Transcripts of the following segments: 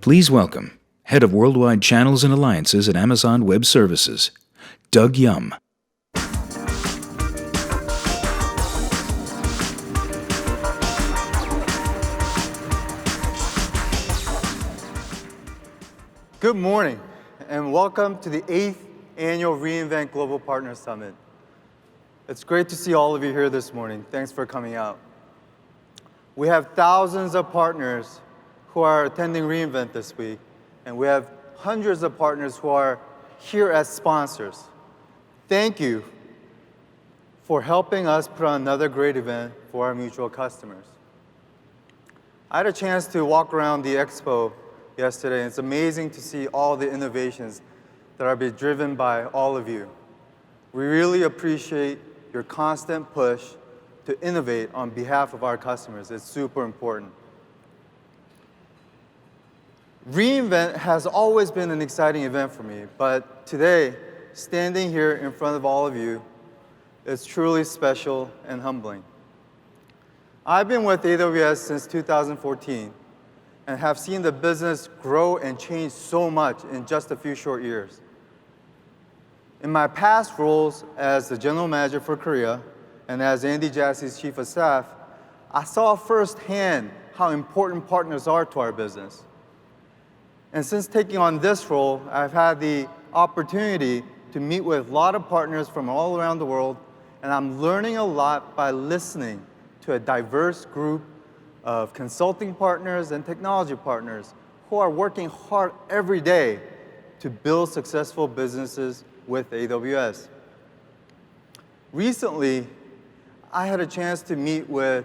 Please welcome Head of Worldwide Channels and Alliances at Amazon Web Services, Doug Yeum. Good morning, and welcome to the 8th Annual reInvent Global Partner Summit. It's great to see all of you here this morning. Thanks for coming out. We have thousands of partners who are attending reInvent this week, and we have hundreds of partners who are here as sponsors. Thank you for helping us put on another great event for our mutual customers. I had a chance to walk around the expo yesterday, and it's amazing to see all the innovations that are being driven by all of you. We really appreciate your constant push to innovate on behalf of our customers. It's super important. reInvent has always been an exciting event for me, but today, standing here in front of all of you, is truly special and humbling. I've been with AWS since 2014 and have seen the business grow and change so much in just a few short years. In my past roles as the general manager for Korea and as Andy Jassy's chief of staff, I saw firsthand how important partners are to our business. And since taking on this role, I've had the opportunity to meet with a lot of partners from all around the world, and I'm learning a lot by listening to a diverse group of consulting partners and technology partners who are working hard every day to build successful businesses with AWS. Recently, I had a chance to meet with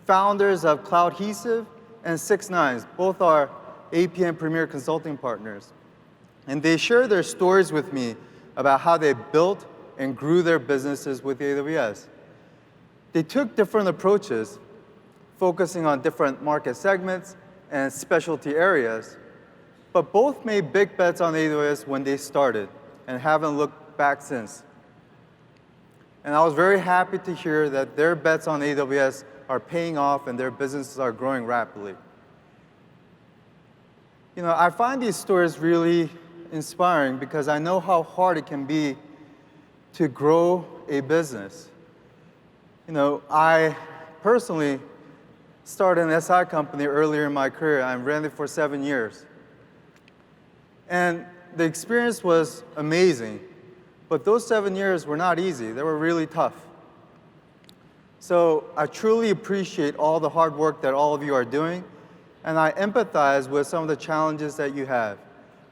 founders of Cloudhesive and 6ix9ine. Both are APN Premier Consulting partners. And they share their stories with me about how they built and grew their businesses with AWS. They took different approaches, focusing on different market segments and specialty areas, but both made big bets on AWS when they started and haven't looked back since. And I was very happy to hear that their bets on AWS are paying off and their businesses are growing rapidly. You know, I find these stories really inspiring because I know how hard it can be to grow a business. You know, I personally started an SI company earlier in my career. I ran it for 7 years. And the experience was amazing, but those 7 years were not easy. They were really tough. So I truly appreciate all the hard work that all of you are doing, and I empathize with some of the challenges that you have.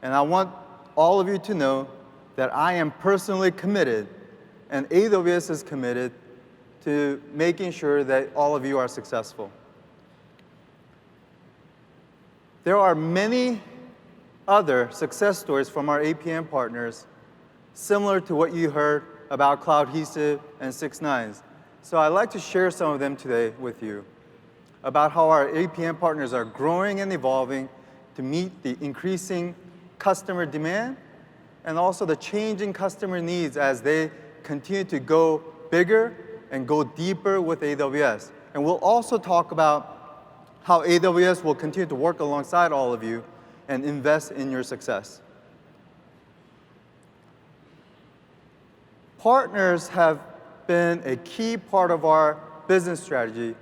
And I want all of you to know that I am personally committed, and AWS is committed, to making sure that all of you are successful. There are many other success stories from our APN partners similar to what you heard about Cloudhesive and 6ix9ine. So I'd like to share some of them today with you about how our APN partners are growing and evolving to meet the increasing customer demand and also the changing customer needs as they continue to go bigger and go deeper with AWS. And we'll also talk about how AWS will continue to work alongside all of you and invest in your success. Partners have been a key part of our business strategy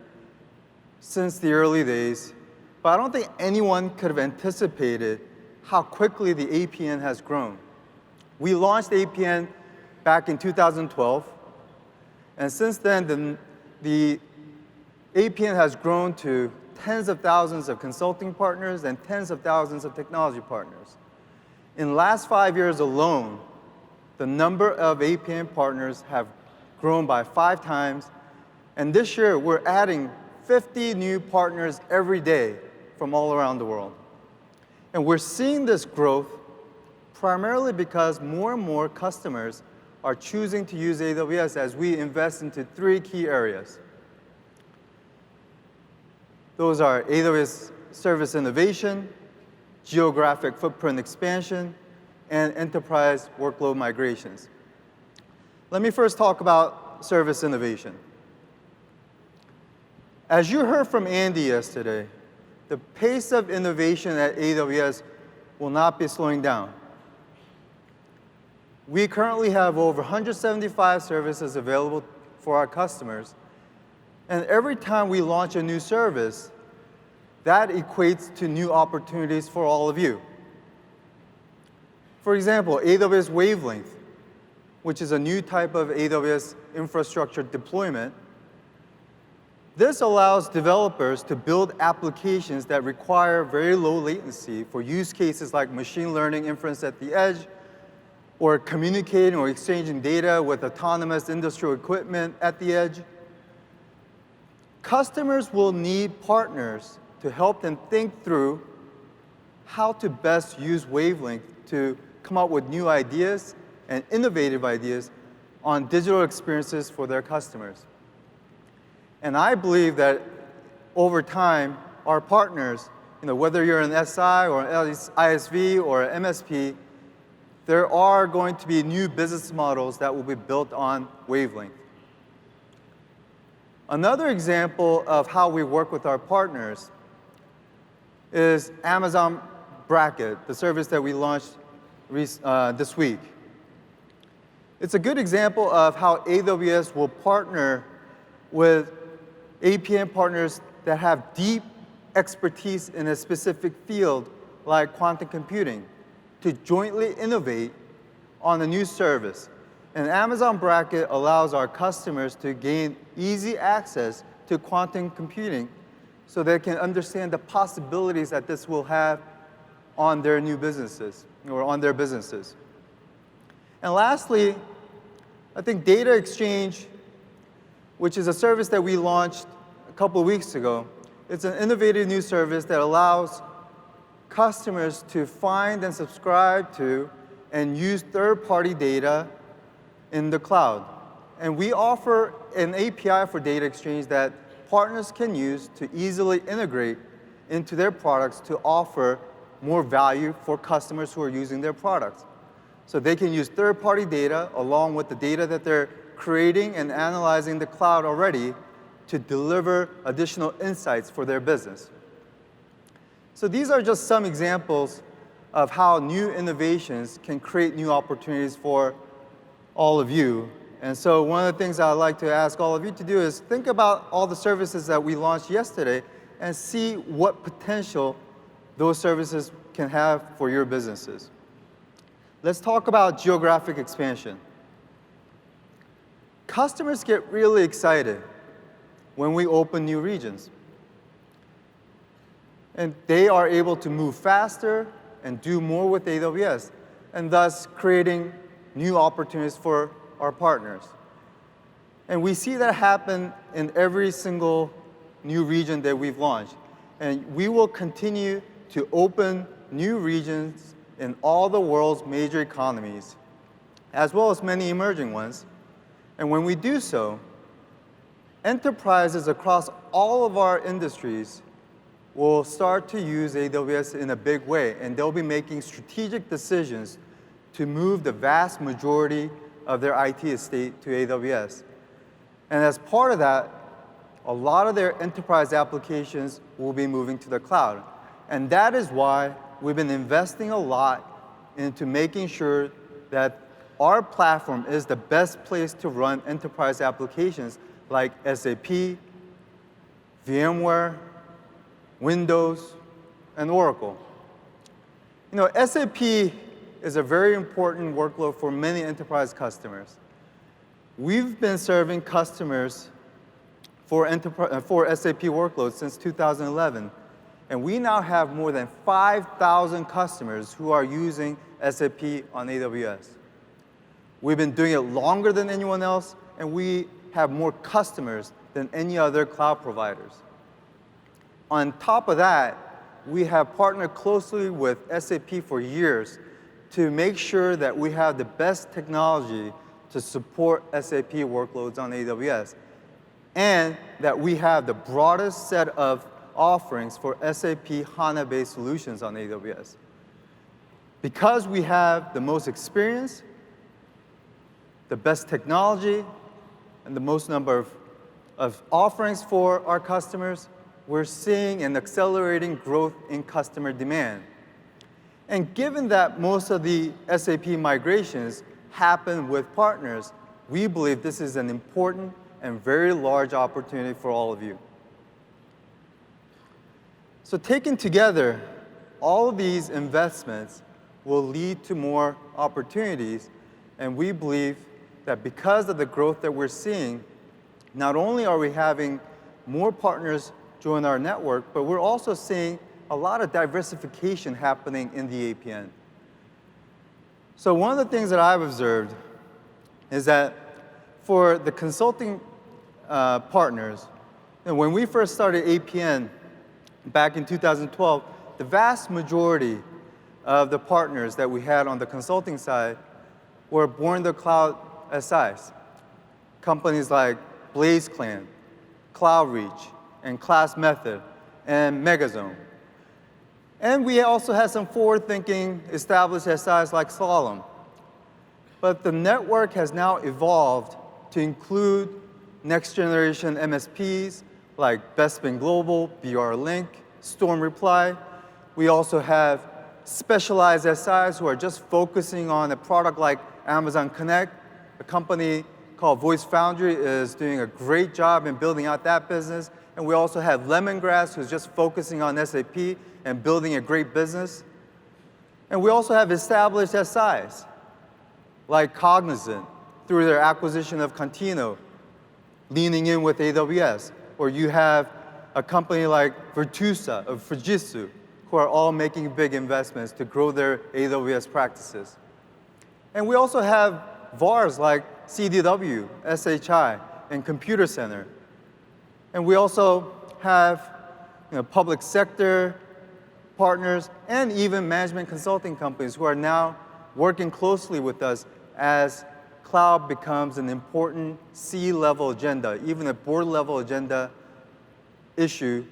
since the early days, but I don't think anyone could have anticipated how quickly the APN has grown. We launched APN back in 2012, and since then, the APN has grown to tens of thousands of consulting partners and tens of thousands of technology partners. In the last 5 years alone, the number of APN partners have grown by 5 times, and this year we're adding 50 new partners every day from all around the world. And we're seeing this growth primarily because more and more customers are choosing to use AWS as we invest into 3 key areas. Those are AWS Service Innovation, Geographic Footprint Expansion, and Enterprise Workload Migrations. Let me first talk about Service Innovation. As you heard from Andy yesterday, the pace of innovation at AWS will not be slowing down. We currently have over 175 services available for our customers. And every time we launch a new service, that equates to new opportunities for all of you. For example, AWS Wavelength, which is a new type of AWS infrastructure deployment. This allows developers to build applications that require very low latency for use cases like machine learning inference at the edge, or communicating or exchanging data with autonomous industrial equipment at the edge. Customers will need partners to help them think through how to best use Wavelength to come up with new ideas and innovative ideas on digital experiences for their customers. And I believe that over time, our partners, whether you're an SI or an ISV or an MSP, there are going to be new business models that will be built on Wavelength. Another example of how we work with our partners is Amazon Bracket, the service that we launched this week. It's a good example of how AWS will partner with APM partners that have deep expertise in a specific field like quantum computing to jointly innovate on a new service. And Amazon Bracket allows our customers to gain easy access to quantum computing so they can understand the possibilities that this will have on their new businesses or on their businesses. And lastly, I think Data Exchange, which is a service that we launched a couple of weeks ago, it's an innovative new service that allows customers to find and subscribe to and use third-party data in the cloud. And we offer an API for Data Exchange that partners can use to easily integrate into their products to offer more value for customers who are using their products. So they can use third-party data along with the data that they're creating and analyzing the cloud already to deliver additional insights for their business. So these are just some examples of how new innovations can create new opportunities for all of you. And so one of the things I'd like to ask all of you to do is think about all the services that we launched yesterday and see what potential those services can have for your businesses. Let's talk about geographic expansion. Customers get really excited when we open new regions. And they are able to move faster and do more with AWS, and thus creating new opportunities for our partners. And we see that happen in every single new region that we've launched. And we will continue to open new regions in all the world's major economies, as well as many emerging ones. And when we do so, enterprises across all of our industries will start to use AWS in a big way, and they'll be making strategic decisions to move the vast majority of their IT estate to AWS. And as part of that, a lot of their enterprise applications will be moving to the cloud. And that is why we've been investing a lot into making sure that our platform is the best place to run enterprise applications like SAP, VMware, Windows, and Oracle. SAP is a very important workload for many enterprise customers. We've been serving customers for SAP workloads since 2011, and we now have more than 5,000 customers who are using SAP on AWS. We've been doing it longer than anyone else, and we have more customers than any other cloud providers. On top of that, we have partnered closely with SAP for years to make sure that we have the best technology to support SAP workloads on AWS, and that we have the broadest set of offerings for SAP HANA-based solutions on AWS. Because we have the most experience, the best technology, and the most number of offerings for our customers, we're seeing an accelerating growth in customer demand. And given that most of the SAP migrations happen with partners, we believe this is an important and very large opportunity for all of you. So taken together, all of these investments will lead to more opportunities, and we believe that because of the growth that we're seeing, not only are we having more partners join our network, but we're also seeing a lot of diversification happening in the APN. So one of the things that I've observed is that for the consulting partners, and when we first started APN back in 2012, the vast majority of the partners that we had on the consulting side were born-in-the-cloud SIs. Companies like BlazeClan, CloudReach, and Class Method, and Megazone. And we also had some forward-thinking established SIs like Slalom. But the network has now evolved to include next-generation MSPs like Bespin Global, BR Link, Storm Reply. We also have specialized SIs who are just focusing on a product like Amazon Connect. A company called Voice Foundry is doing a great job in building out that business. And we also have Lemongrass, who's just focusing on SAP and building a great business. And we also have established SIs, like Cognizant, through their acquisition of Contino, leaning in with AWS. Or you have a company like Virtusa of Fujitsu, who are all making big investments to grow their AWS practices. And we also have VARs like CDW, SHI, and Computer Center. And we also have public sector partners and even management consulting companies who are now working closely with us as cloud becomes an important C-level agenda, even a board-level agenda issue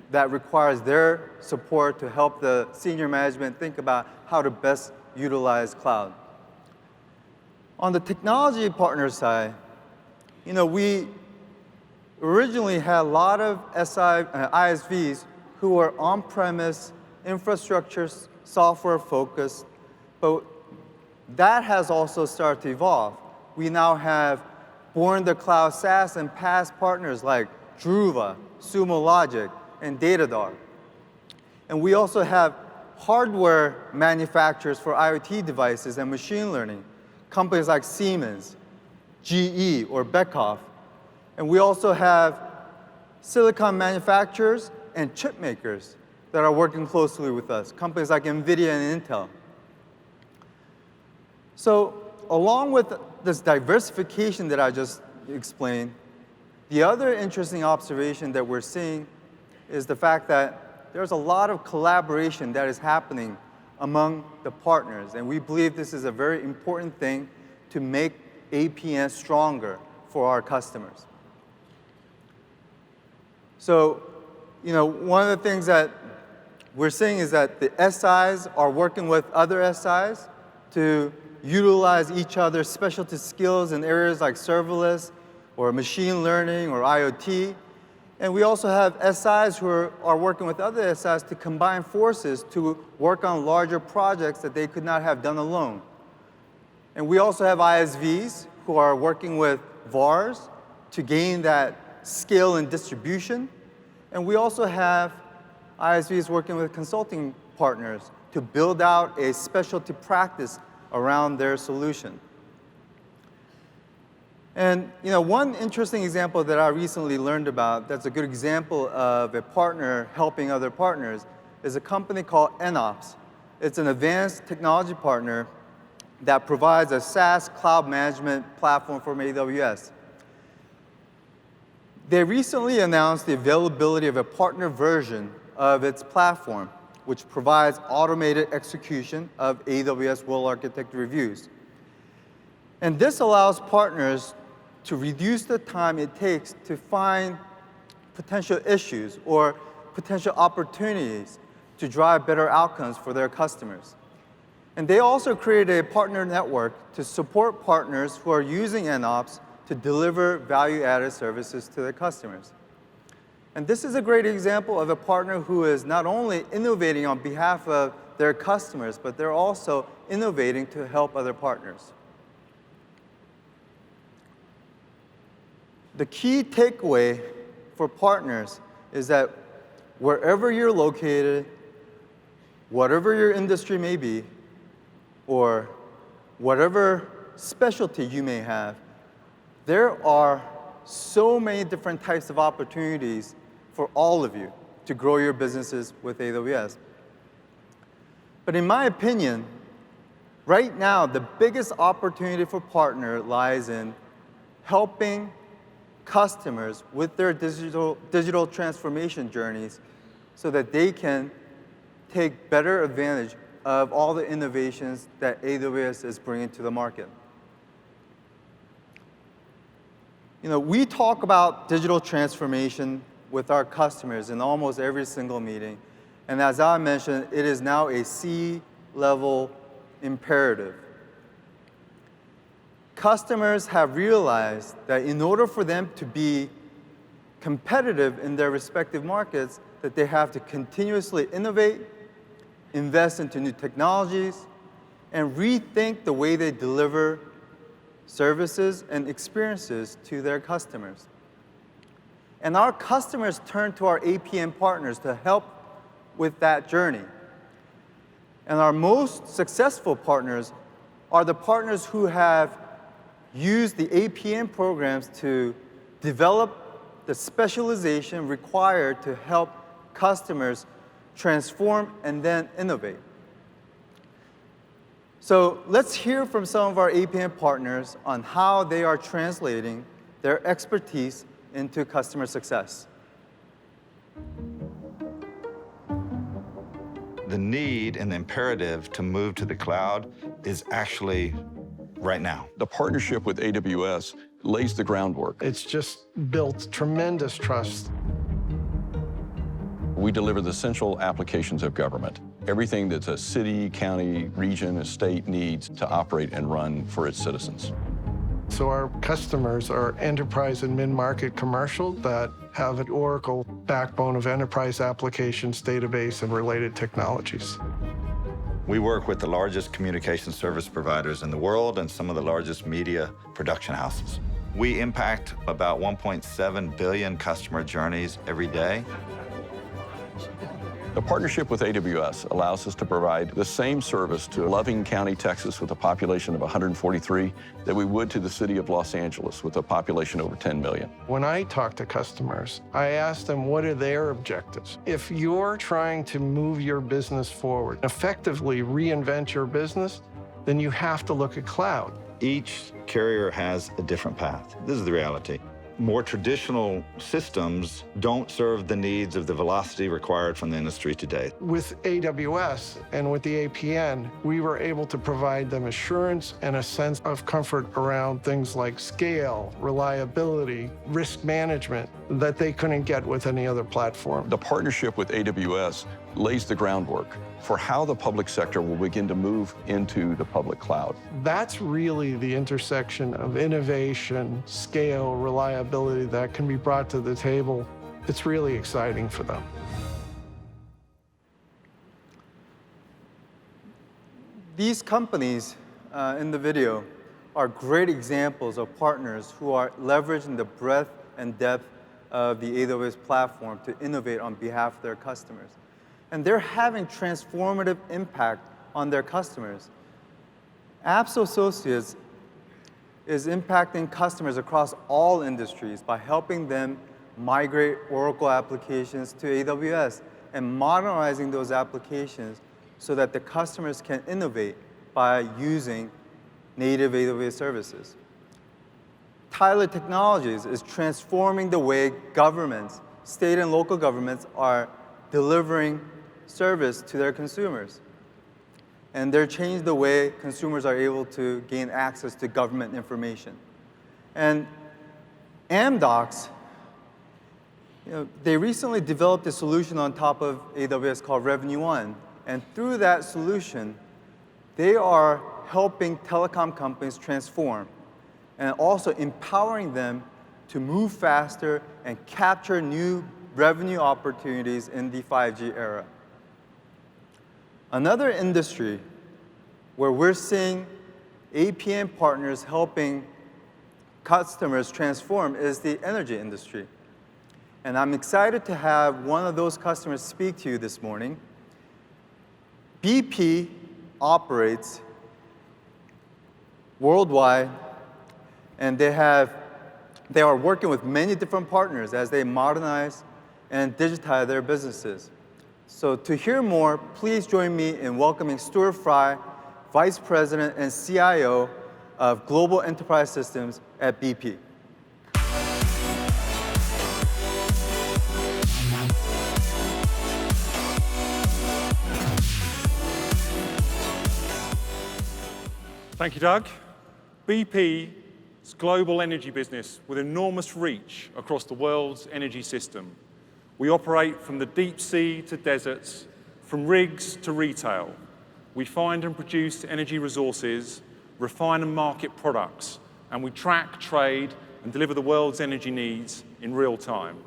that requires their support to help the senior management think about how to best utilize cloud. On the technology partner side, we originally had a lot of ISVs who were on-premise infrastructure software focused, but that has also started to evolve. We now have born-in-the-cloud SaaS and PaaS partners like Druva, Sumo Logic, and Datadog. And we also have hardware manufacturers for IoT devices and machine learning, companies like Siemens, GE, or Beckhoff. And we also have silicon manufacturers and chip makers that are working closely with us, companies like NVIDIA and Intel. So along with this diversification that I just explained, the other interesting observation that we're seeing is the fact that there's a lot of collaboration that is happening among the partners. And we believe this is a very important thing to make APN stronger for our customers. So, one of the things that we're seeing is that the SIs are working with other SIs to utilize each other's specialty skills in areas like serverless or machine learning or IoT. And we also have SIs who are working with other SIs to combine forces to work on larger projects that they could not have done alone. And we also have ISVs who are working with VARs to gain that scale and distribution. And we also have ISVs working with consulting partners to build out a specialty practice around their solution. And one interesting example that I recently learned about that's a good example of a partner helping other partners is a company called NOPS. It's an advanced technology partner that provides a SaaS cloud management platform from AWS. They recently announced the availability of a partner version of its platform, which provides automated execution of AWS well-architected reviews. And this allows partners to reduce the time it takes to find potential issues or potential opportunities to drive better outcomes for their customers. And they also created a partner network to support partners who are using NOPS to deliver value-added services to their customers. And this is a great example of a partner who is not only innovating on behalf of their customers, but they're also innovating to help other partners. The key takeaway for partners is that wherever you're located, whatever your industry may be, or whatever specialty you may have, there are so many different types of opportunities for all of you to grow your businesses with AWS. But in my opinion, right now, the biggest opportunity for partner lies in helping customers with their digital transformation journeys so that they can take better advantage of all the innovations that AWS is bringing to the market. We talk about digital transformation with our customers in almost every single meeting. And as I mentioned, it is now a C-level imperative. Customers have realized that in order for them to be competitive in their respective markets, that they have to continuously innovate, invest into new technologies, and rethink the way they deliver services and experiences to their customers. And our customers turn to our APM partners to help with that journey. And our most successful partners are the partners who have used the APM programs to develop the specialization required to help customers transform and then innovate. So let's hear from some of our APM partners on how they are translating their expertise into customer success. The need and the imperative to move to the cloud is actually right now. The partnership with AWS lays the groundwork. It's just built tremendous trust. We deliver the essential applications of government. Everything that a city, county, region, a state needs to operate and run for its citizens. So our customers are enterprise and mid-market commercial that have an Oracle backbone of enterprise applications, database, and related technologies. We work with the largest communication service providers in the world and some of the largest media production houses. We impact about 1.7 billion customer journeys every day. The partnership with AWS allows us to provide the same service to Loving County, Texas, with a population of 143 that we would to the city of Los Angeles with a population over 10 million. When I talk to customers, I ask them what are their objectives. If you're trying to move your business forward, effectively reinvent your business, then you have to look at cloud. Each carrier has a different path. This is the reality. More traditional systems don't serve the needs of the velocity required from the industry today. With AWS and with the APN, we were able to provide them assurance and a sense of comfort around things like scale, reliability, risk management that they couldn't get with any other platform. The partnership with AWS lays the groundwork for how the public sector will begin to move into the public cloud. That's really the intersection of innovation, scale, reliability that can be brought to the table. It's really exciting for them. These companies in the video are great examples of partners who are leveraging the breadth and depth of the AWS platform to innovate on behalf of their customers. And they're having transformative impact on their customers. Apps Associates is impacting customers across all industries by helping them migrate Oracle applications to AWS and modernizing those applications so that the customers can innovate by using native AWS services. Tyler Technologies is transforming the way governments, state and local governments, are delivering service to their consumers. And they're changing the way consumers are able to gain access to government information. And Amdocs, they recently developed a solution on top of AWS called Revenue One. And through that solution, they are helping telecom companies transform and also empowering them to move faster and capture new revenue opportunities in the 5G era. Another industry where we're seeing APN partners helping customers transform is the energy industry. And I'm excited to have one of those customers speak to you this morning. BP operates worldwide, and they are working with many different partners as they modernize and digitize their businesses. So to hear more, please join me in welcoming Stewart, Vice President and CIO of Global Enterprise Systems at BP. Thank you, Doug. BP's global energy business with enormous reach across the world's energy system. We operate from the deep sea to deserts, from rigs to retail. We find and produce energy resources, refine and market products, and we track, trade, and deliver the world's energy needs in real time.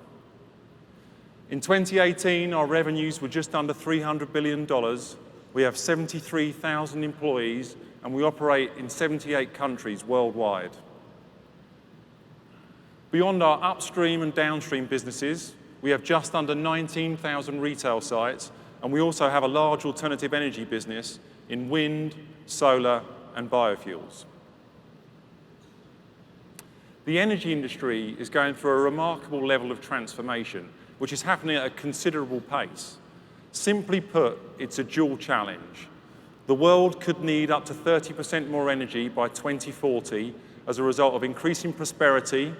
In 2018, our revenues were just under $300 billion. We have 73,000 employees, and we operate in 78 countries worldwide. Beyond our upstream and downstream businesses, we have just under 19,000 retail sites, and we also have a large alternative energy business in wind, solar, and biofuels. The energy industry is going through a remarkable level of transformation, which is happening at a considerable pace. Simply put, it's a dual challenge. The world could need up to 30% more energy by 2040 as a result of increasing prosperity,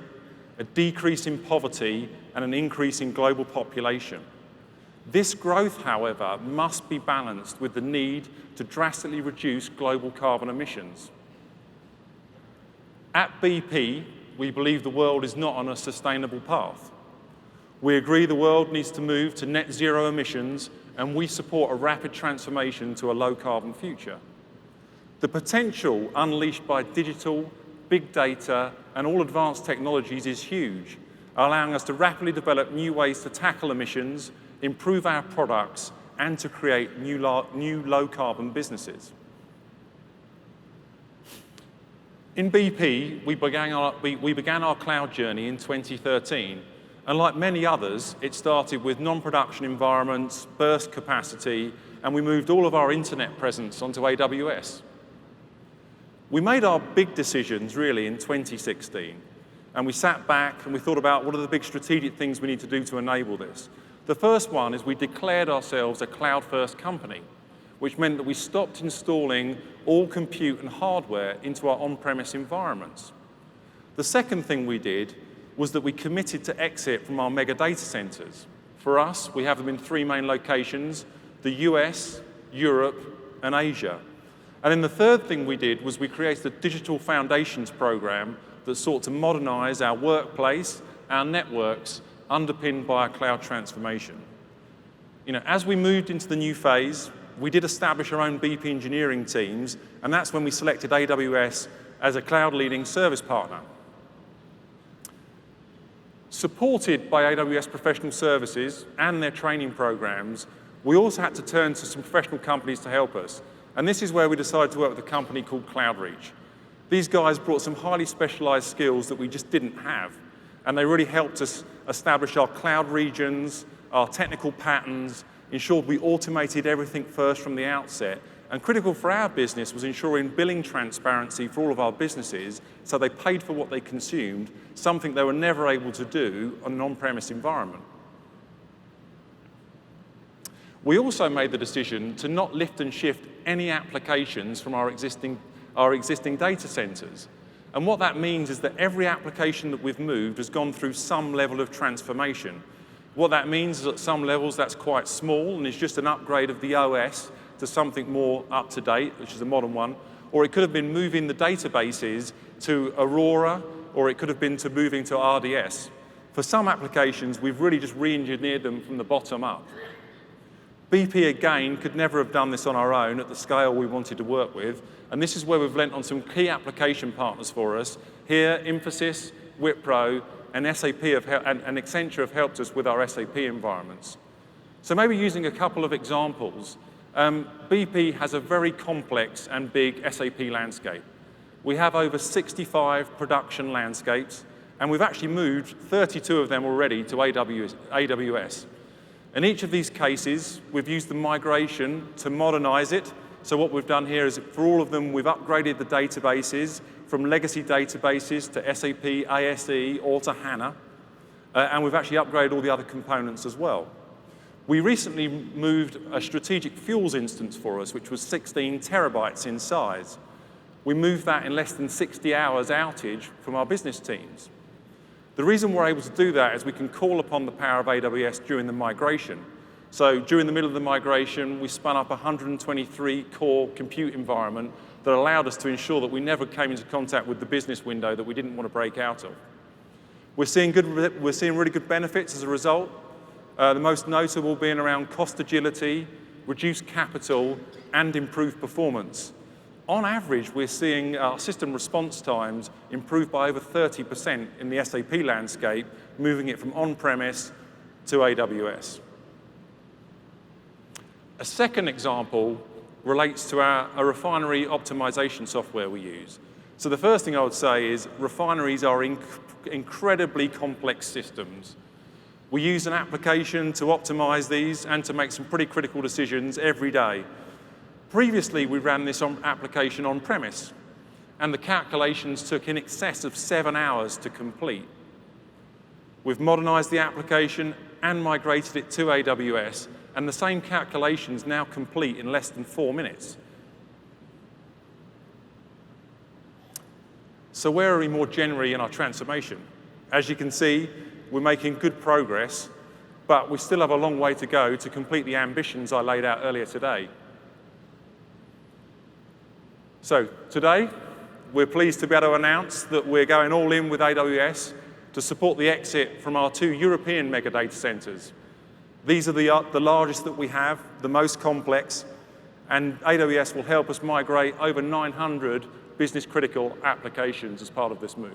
a decrease in poverty, and an increase in global population. This growth, however, must be balanced with the need to drastically reduce global carbon emissions. At BP, we believe the world is not on a sustainable path. We agree the world needs to move to net zero emissions, and we support a rapid transformation to a low-carbon future. The potential unleashed by digital, big data, and all advanced technologies is huge, allowing us to rapidly develop new ways to tackle emissions, improve our products, and to create new low-carbon businesses. In BP, we began our cloud journey in 2013, and like many others, it started with non-production environments, burst capacity, and we moved all of our internet presence onto AWS. We made our big decisions, really, in 2016, and we sat back and we thought about what are the big strategic things we need to do to enable this. The first one is we declared ourselves a cloud-first company, which meant that we stopped installing all compute and hardware into our on-premise environments. The second thing we did was that we committed to exit from our mega data centers. For us, we have them in 3 main locations: the US, Europe, and Asia. And then the third thing we did was we created a digital foundations program that sought to modernize our workplace, our networks, underpinned by a cloud transformation. As we moved into the new phase, we did establish our own BP engineering teams, and that's when we selected AWS as a cloud-leading service partner. Supported by AWS professional services and their training programs, we also had to turn to some professional companies to help us. And this is where we decided to work with a company called CloudReach. These guys brought some highly specialized skills that we just didn't have. And they really helped us establish our cloud regions, our technical patterns, ensured we automated everything first from the outset. And critical for our business was ensuring billing transparency for all of our businesses, so they paid for what they consumed, something they were never able to do on an on-premise environment. We also made the decision to not lift and shift any applications from our existing data centers. And what that means is that every application that we've moved has gone through some level of transformation. What that means is at some levels that's quite small and is just an upgrade of the OS to something more up-to-date, which is a modern one. Or it could have been moving the databases to Aurora, or it could have been to moving to RDS. For some applications, we've really just re-engineered them from the bottom up. BP, again, could never have done this on our own at the scale we wanted to work with, and this is where we've lent on some key application partners for us. Here, Infosys, Wipro, and and Accenture have helped us with our SAP environments. So maybe using a couple of examples, BP has a very complex and big SAP landscape. We have over 65 production landscapes, and we've actually moved 32 of them already to AWS. In each of these cases, we've used the migration to modernize it. So what we've done here is, for all of them, we've upgraded the databases from legacy databases to SAP, ASE, or to HANA, and we've actually upgraded all the other components as well. We recently moved a strategic fuels instance for us, which was 16 terabytes in size. We moved that in less than 60 hours outage from our business teams. The reason we're able to do that is we can call upon the power of AWS during the migration. So during the middle of the migration, we spun up a 123-core compute environment that allowed us to ensure that we never came into contact with the business window that we didn't want to break out of. We're seeing really good benefits as a result. The most notable being around cost agility, reduced capital, and improved performance. On average, we're seeing our system response times improve by over 30% in the SAP landscape, moving it from on-premise to AWS. A second example relates to our refinery optimization software we use. So the first thing I would say is refineries are incredibly complex systems. We use an application to optimize these and to make some pretty critical decisions every day. Previously, we ran this application on-premise, and the calculations took in excess of 7 hours to complete. We've modernized the application and migrated it to AWS, and the same calculations now complete in less than 4 minutes. So where are we more generally in our transformation? As you can see, we're making good progress, but we still have a long way to go to complete the ambitions I laid out earlier today. So today, we're pleased to be able to announce that we're going all in with AWS to support the exit from our 2 European mega data centers. These are the largest that we have, the most complex, and AWS will help us migrate over 900 business-critical applications as part of this move.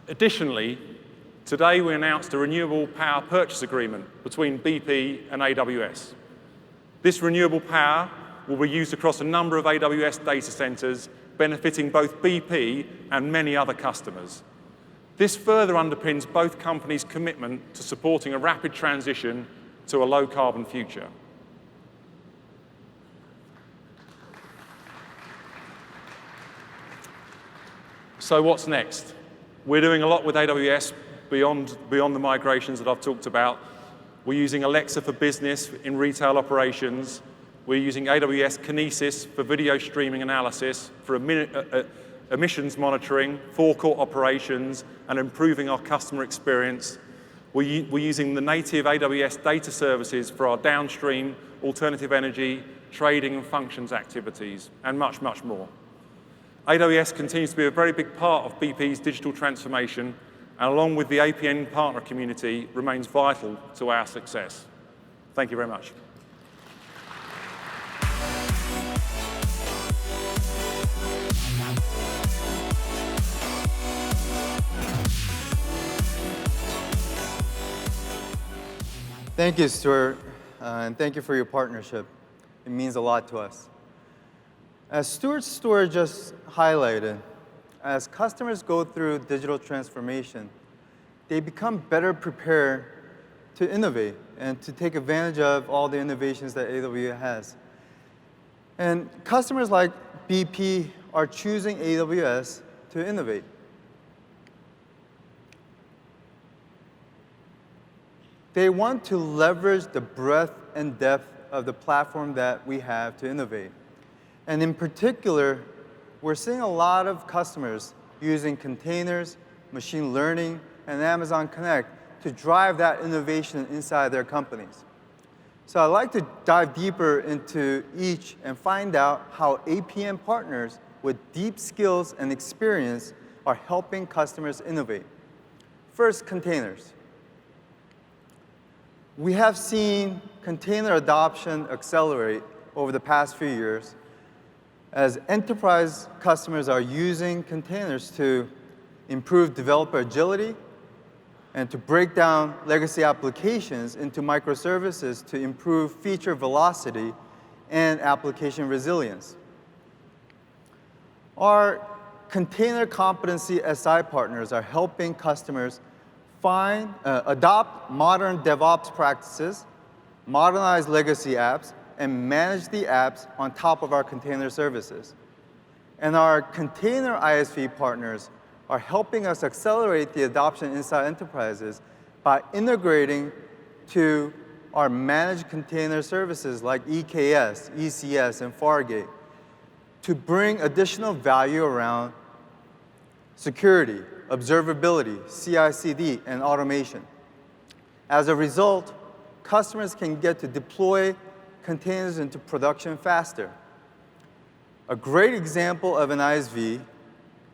Additionally, today we announced a renewable power purchase agreement between BP and AWS. This renewable power will be used across a number of AWS data centers, benefiting both BP and many other customers. This further underpins both companies' commitment to supporting a rapid transition to a low-carbon future. So what's next? We're doing a lot with AWS beyond the migrations that I've talked about. We're using Alexa for business in retail operations. We're using AWS Kinesis for video streaming analysis, for emissions monitoring, forecourt operations, and improving our customer experience. We're using the native AWS data services for our downstream, alternative energy, trading and functions activities, and much, much more. AWS continues to be a very big part of BP's digital transformation, and along with the APN partner community, remains vital to our success. Thank you very much. Thank you, Stewart, and thank you for your partnership. It means a lot to us. As Stewart just highlighted, as customers go through digital transformation, they become better prepared to innovate and to take advantage of all the innovations that AWS has. And customers like BP are choosing AWS to innovate. They want to leverage the breadth and depth of the platform that we have to innovate. And in particular, we're seeing a lot of customers using containers, machine learning, and Amazon Connect to drive that innovation inside their companies. So I'd like to dive deeper into each and find out how APN partners with deep skills and experience are helping customers innovate. First, containers. We have seen container adoption accelerate over the past few years as enterprise customers are using containers to improve developer agility and to break down legacy applications into microservices to improve feature velocity and application resilience. Our container competency SI partners are helping customers adopt modern DevOps practices, modernize legacy apps, and manage the apps on top of our container services. And our container ISV partners are helping us accelerate the adoption inside enterprises by integrating to our managed container services like EKS, ECS, and Fargate to bring additional value around security, observability, CI/CD, and automation. As a result, customers can get to deploy containers into production faster. A great example of an ISV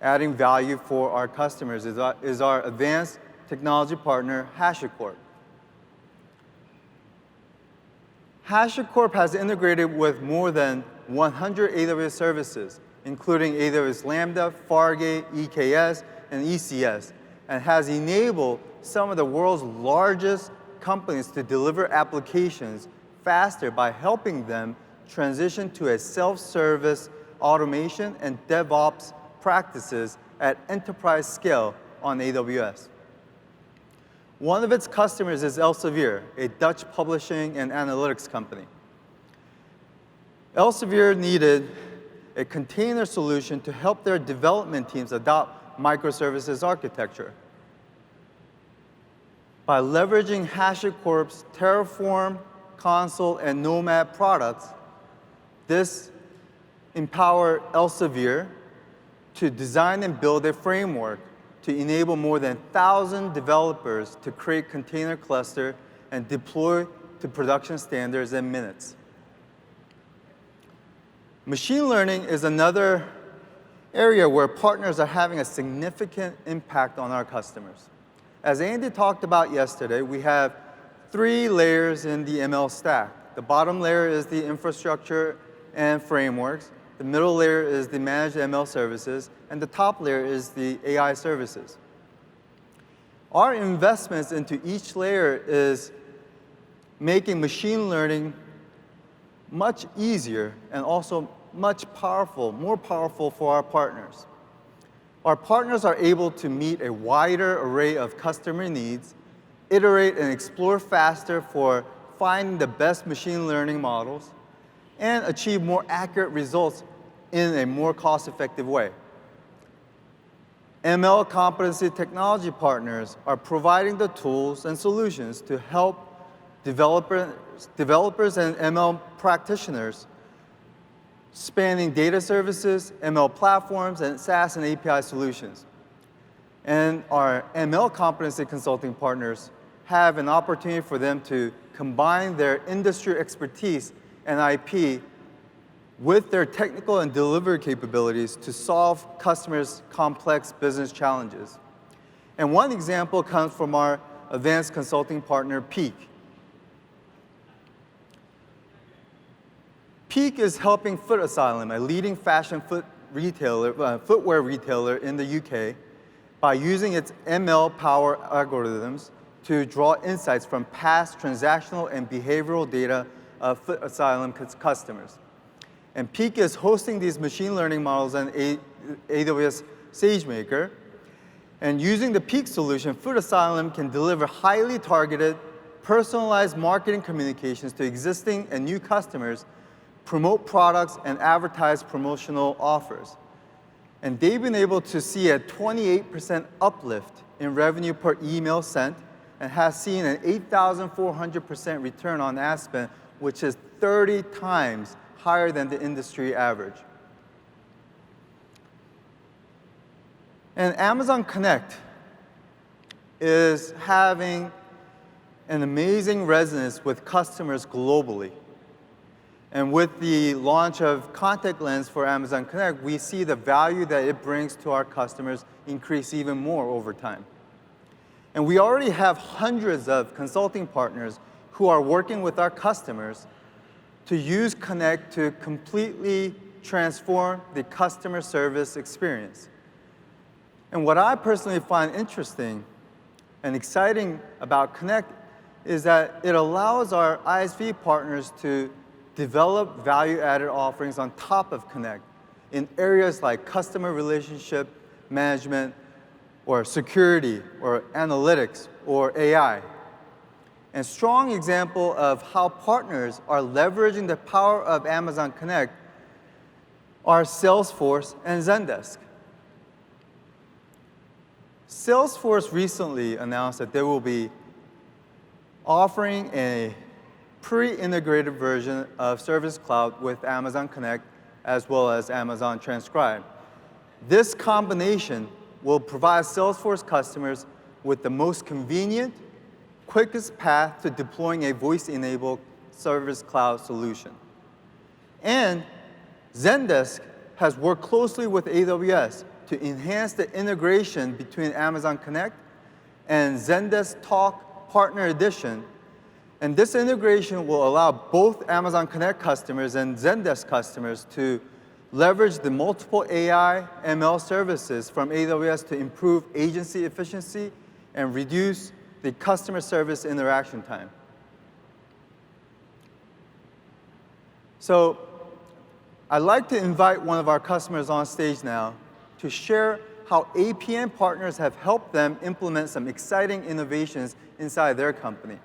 adding value for our customers is our advanced technology partner, HashiCorp. HashiCorp has integrated with more than 100 AWS services, including AWS Lambda, Fargate, EKS, and ECS, and has enabled some of the world's largest companies to deliver applications faster by helping them transition to a self-service automation and DevOps practices at enterprise scale on AWS. One of its customers is Elsevier, a Dutch publishing and analytics company. Elsevier needed a container solution to help their development teams adopt microservices architecture. By leveraging HashiCorp's Terraform, Consul, and Nomad products, this empowered Elsevier to design and build a framework to enable more than 1,000 developers to create container cluster and deploy to production standards in minutes. Machine learning is another area where partners are having a significant impact on our customers. As Andy talked about yesterday, we have 3 layers in the ML stack. The bottom layer is the infrastructure and frameworks. The middle layer is the managed ML services, and the top layer is the AI services. Our investments into each layer is making machine learning much easier and also much more powerful for our partners. Our partners are able to meet a wider array of customer needs, iterate and explore faster for finding the best machine learning models, and achieve more accurate results in a more cost-effective way. ML competency technology partners are providing the tools and solutions to help developers and ML practitioners spanning data services, ML platforms, and SaaS and API solutions. And our ML competency consulting partners have an opportunity for them to combine their industry expertise and IP with their technical and delivery capabilities to solve customers' complex business challenges. And one example comes from our advanced consulting partner, Peak. Peak is helping Foot Asylum, a leading fashion footwear retailer in the UK, by using its ML power algorithms to draw insights from past transactional and behavioral data of Foot Asylum customers. And Peak is hosting these machine learning models on AWS SageMaker. And using the Peak solution, Foot Asylum can deliver highly targeted, personalized marketing communications to existing and new customers, promote products, and advertise promotional offers. And they've been able to see a 28% uplift in revenue per email sent and has seen an 8,400% return on ad spend, which is 30 times higher than the industry average. And Amazon Connect is having an amazing resonance with customers globally. And with the launch of Contact Lens for Amazon Connect, we see the value that it brings to our customers increase even more over time. And we already have hundreds of consulting partners who are working with our customers to use Connect to completely transform the customer service experience. And what I personally find interesting and exciting about Connect is that it allows our ISV partners to develop value-added offerings on top of Connect in areas like customer relationship management, or security, or analytics, or AI. And strong example of how partners are leveraging the power of Amazon Connect are Salesforce and Zendesk. Salesforce recently announced that they will be offering a pre-integrated version of Service Cloud with Amazon Connect as well as Amazon Transcribe. This combination will provide Salesforce customers with the most convenient, quickest path to deploying a voice-enabled Service Cloud solution. And Zendesk has worked closely with AWS to enhance the integration between Amazon Connect and Zendesk Talk Partner Edition. And this integration will allow both Amazon Connect customers and Zendesk customers to leverage the multiple AI, ML services from AWS to improve agency efficiency and reduce the customer service interaction time. So I'd like to invite one of our customers on stage now to share how APN partners have helped them implement some exciting innovations inside their company.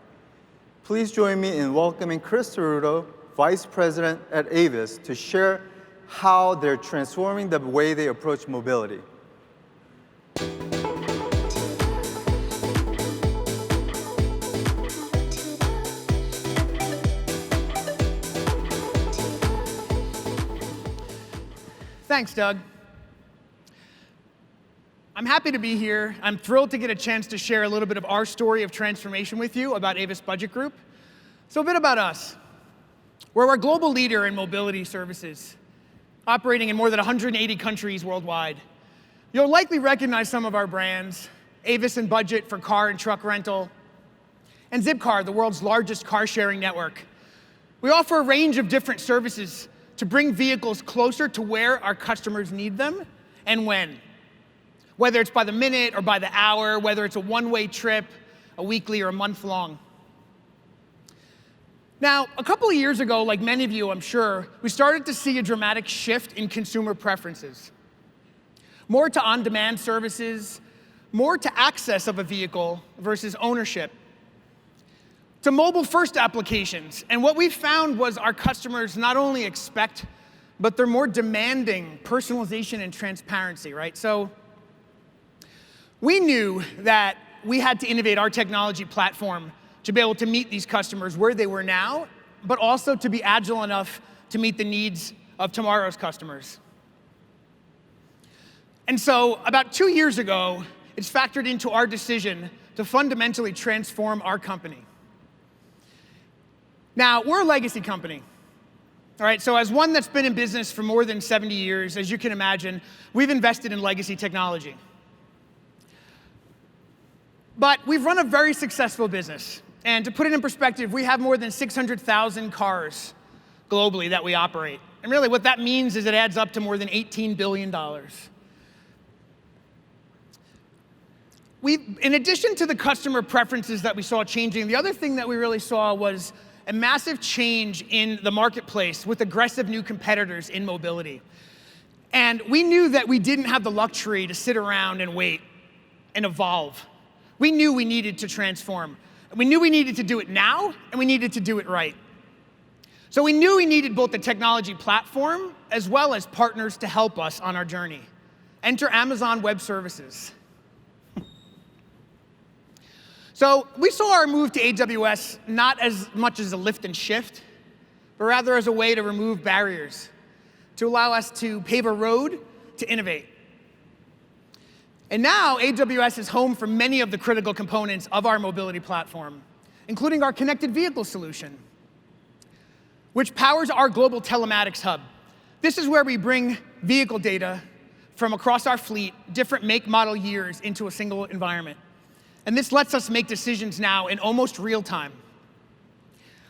Please join me in welcoming Chris Cerruto, Vice President at Avis, to share how they're transforming the way they approach mobility. Thanks, Doug. I'm happy to be here. I'm thrilled to get a chance to share a little bit of our story of transformation with you about Avis Budget Group. So a bit about us. We're a global leader in mobility services, operating in more than 180 countries worldwide. You'll likely recognize some of our brands: Avis and Budget for car and truck rental, and Zipcar, the world's largest car-sharing network. We offer a range of different services to bring vehicles closer to where our customers need them and when. Whether it's by the minute or by the hour, whether it's a one-way trip, a weekly or a month-long. Now, a couple of years ago, like many of you, I'm sure, we started to see a dramatic shift in consumer preferences. More to on-demand services, more to access of a vehicle versus ownership, to mobile-first applications. And what we found was our customers not only expect, but they're more demanding personalization and transparency, right? So we knew that we had to innovate our technology platform to be able to meet these customers where they were now, but also to be agile enough to meet the needs of tomorrow's customers. And so about 2 years ago, it's factored into our decision to fundamentally transform our company. Now, we're a legacy company. All right, so as one that's been in business for more than 70 years, as you can imagine, we've invested in legacy technology. But we've run a very successful business. And to put it in perspective, we have more than 600,000 cars globally that we operate. And really what that means is it adds up to more than $18 billion. In addition to the customer preferences that we saw changing, the other thing that we really saw was a massive change in the marketplace with aggressive new competitors in mobility. And we knew that we didn't have the luxury to sit around and wait and evolve. We knew we needed to transform. We knew we needed to do it now, and we needed to do it right. So we knew we needed both the technology platform as well as partners to help us on our journey. Enter Amazon Web Services. So we saw our move to AWS not as much as a lift and shift, but rather as a way to remove barriers, to allow us to pave a road to innovate. And now AWS is home for many of the critical components of our mobility platform, including our connected vehicle solution, which powers our global telematics hub. This is where we bring vehicle data from across our fleet, different make, model, years, into a single environment. And this lets us make decisions now in almost real time.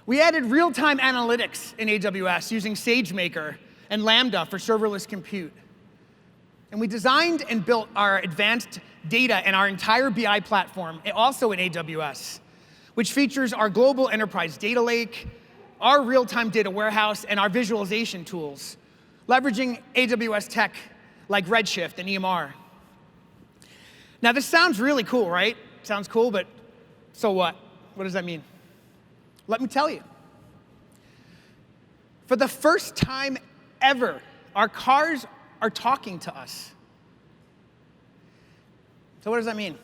We added real-time analytics in AWS using SageMaker and Lambda for serverless compute. And we designed and built our advanced data and our entire BI platform, also in AWS, which features our global enterprise data lake, our real-time data warehouse, and our visualization tools, leveraging AWS tech like Redshift and EMR. Now, this sounds really cool, right? Sounds cool, but so what? What does that mean? Let me tell you. For the first time ever, our cars are talking to us. So what does that mean?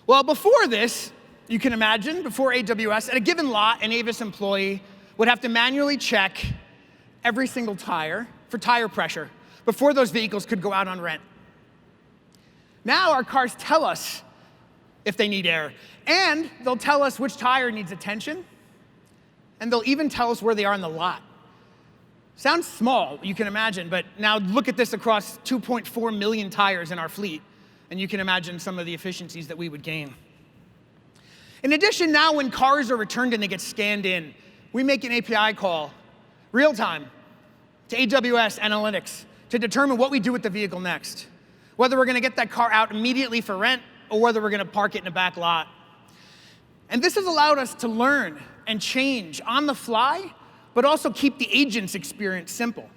Well, before this, you can imagine, before AWS, at a given lot, an Avis employee would have to manually check every single tire for tire pressure before those vehicles could go out on rent. Now our cars tell us if they need air, and they'll tell us which tire needs attention, and they'll even tell us where they are in the lot. Sounds small, you can imagine, but now look at this across 2.4 million tires in our fleet, and you can imagine some of the efficiencies that we would gain. In addition, now when cars are returned and they get scanned in, we make an API call, real time, to AWS Analytics to determine what we do with the vehicle next. Whether we're gonna get that car out immediately for rent or whether we're gonna park it in a back lot. And this has allowed us to learn and change on the fly, but also keep the agent's experience simple.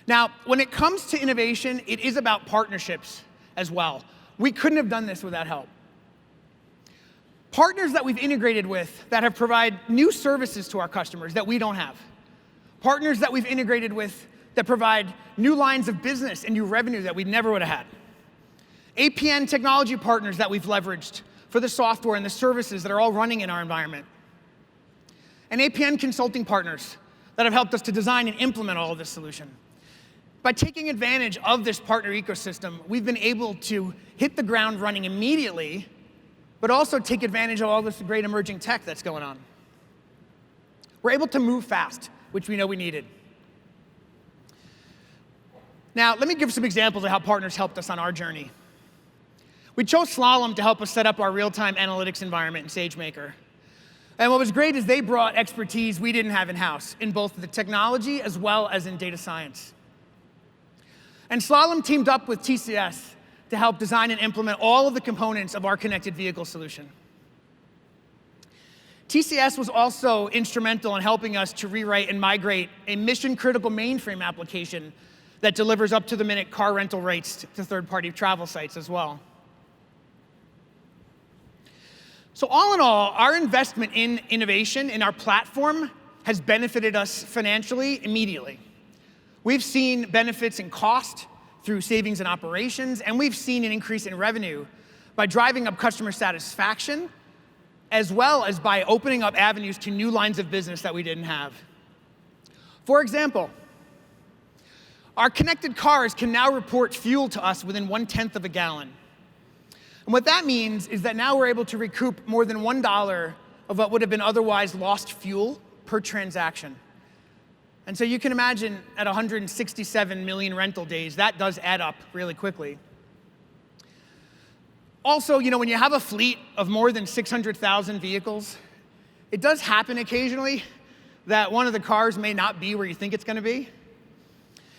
Now, when it comes to innovation, it is about partnerships as well. We couldn't have done this without help. Partners that we've integrated with that have provided new services to our customers that we don't have. Partners that we've integrated with that provide new lines of business and new revenue that we never would have had. APN technology partners that we've leveraged for the software and the services that are all running in our environment. And APN consulting partners that have helped us to design and implement all of this solution. By taking advantage of this partner ecosystem, we've been able to hit the ground running immediately, but also take advantage of all this great emerging tech that's going on. We're able to move fast, which we know we needed. Now, let me give some examples of how partners helped us on our journey. We chose Slalom to help us set up our real-time analytics environment in SageMaker. And what was great is they brought expertise we didn't have in-house in both the technology as well as in data science. And Slalom teamed up with TCS to help design and implement all of the components of our connected vehicle solution. TCS was also instrumental in helping us to rewrite and migrate a mission-critical mainframe application that delivers up-to-the-minute car rental rates to third-party travel sites as well. So all in all, our investment in innovation in our platform has benefited us financially immediately. We've seen benefits in cost through savings in operations, and we've seen an increase in revenue by driving up customer satisfaction, as well as by opening up avenues to new lines of business that we didn't have. For example, our connected cars can now report fuel to us within 1/10 of a gallon. And what that means is that now we're able to recoup more than $1 of what would have been otherwise lost fuel per transaction. And so you can imagine at 167 million rental days, that does add up really quickly. Also, when you have a fleet of more than 600,000 vehicles, it does happen occasionally that one of the cars may not be where you think it's gonna be.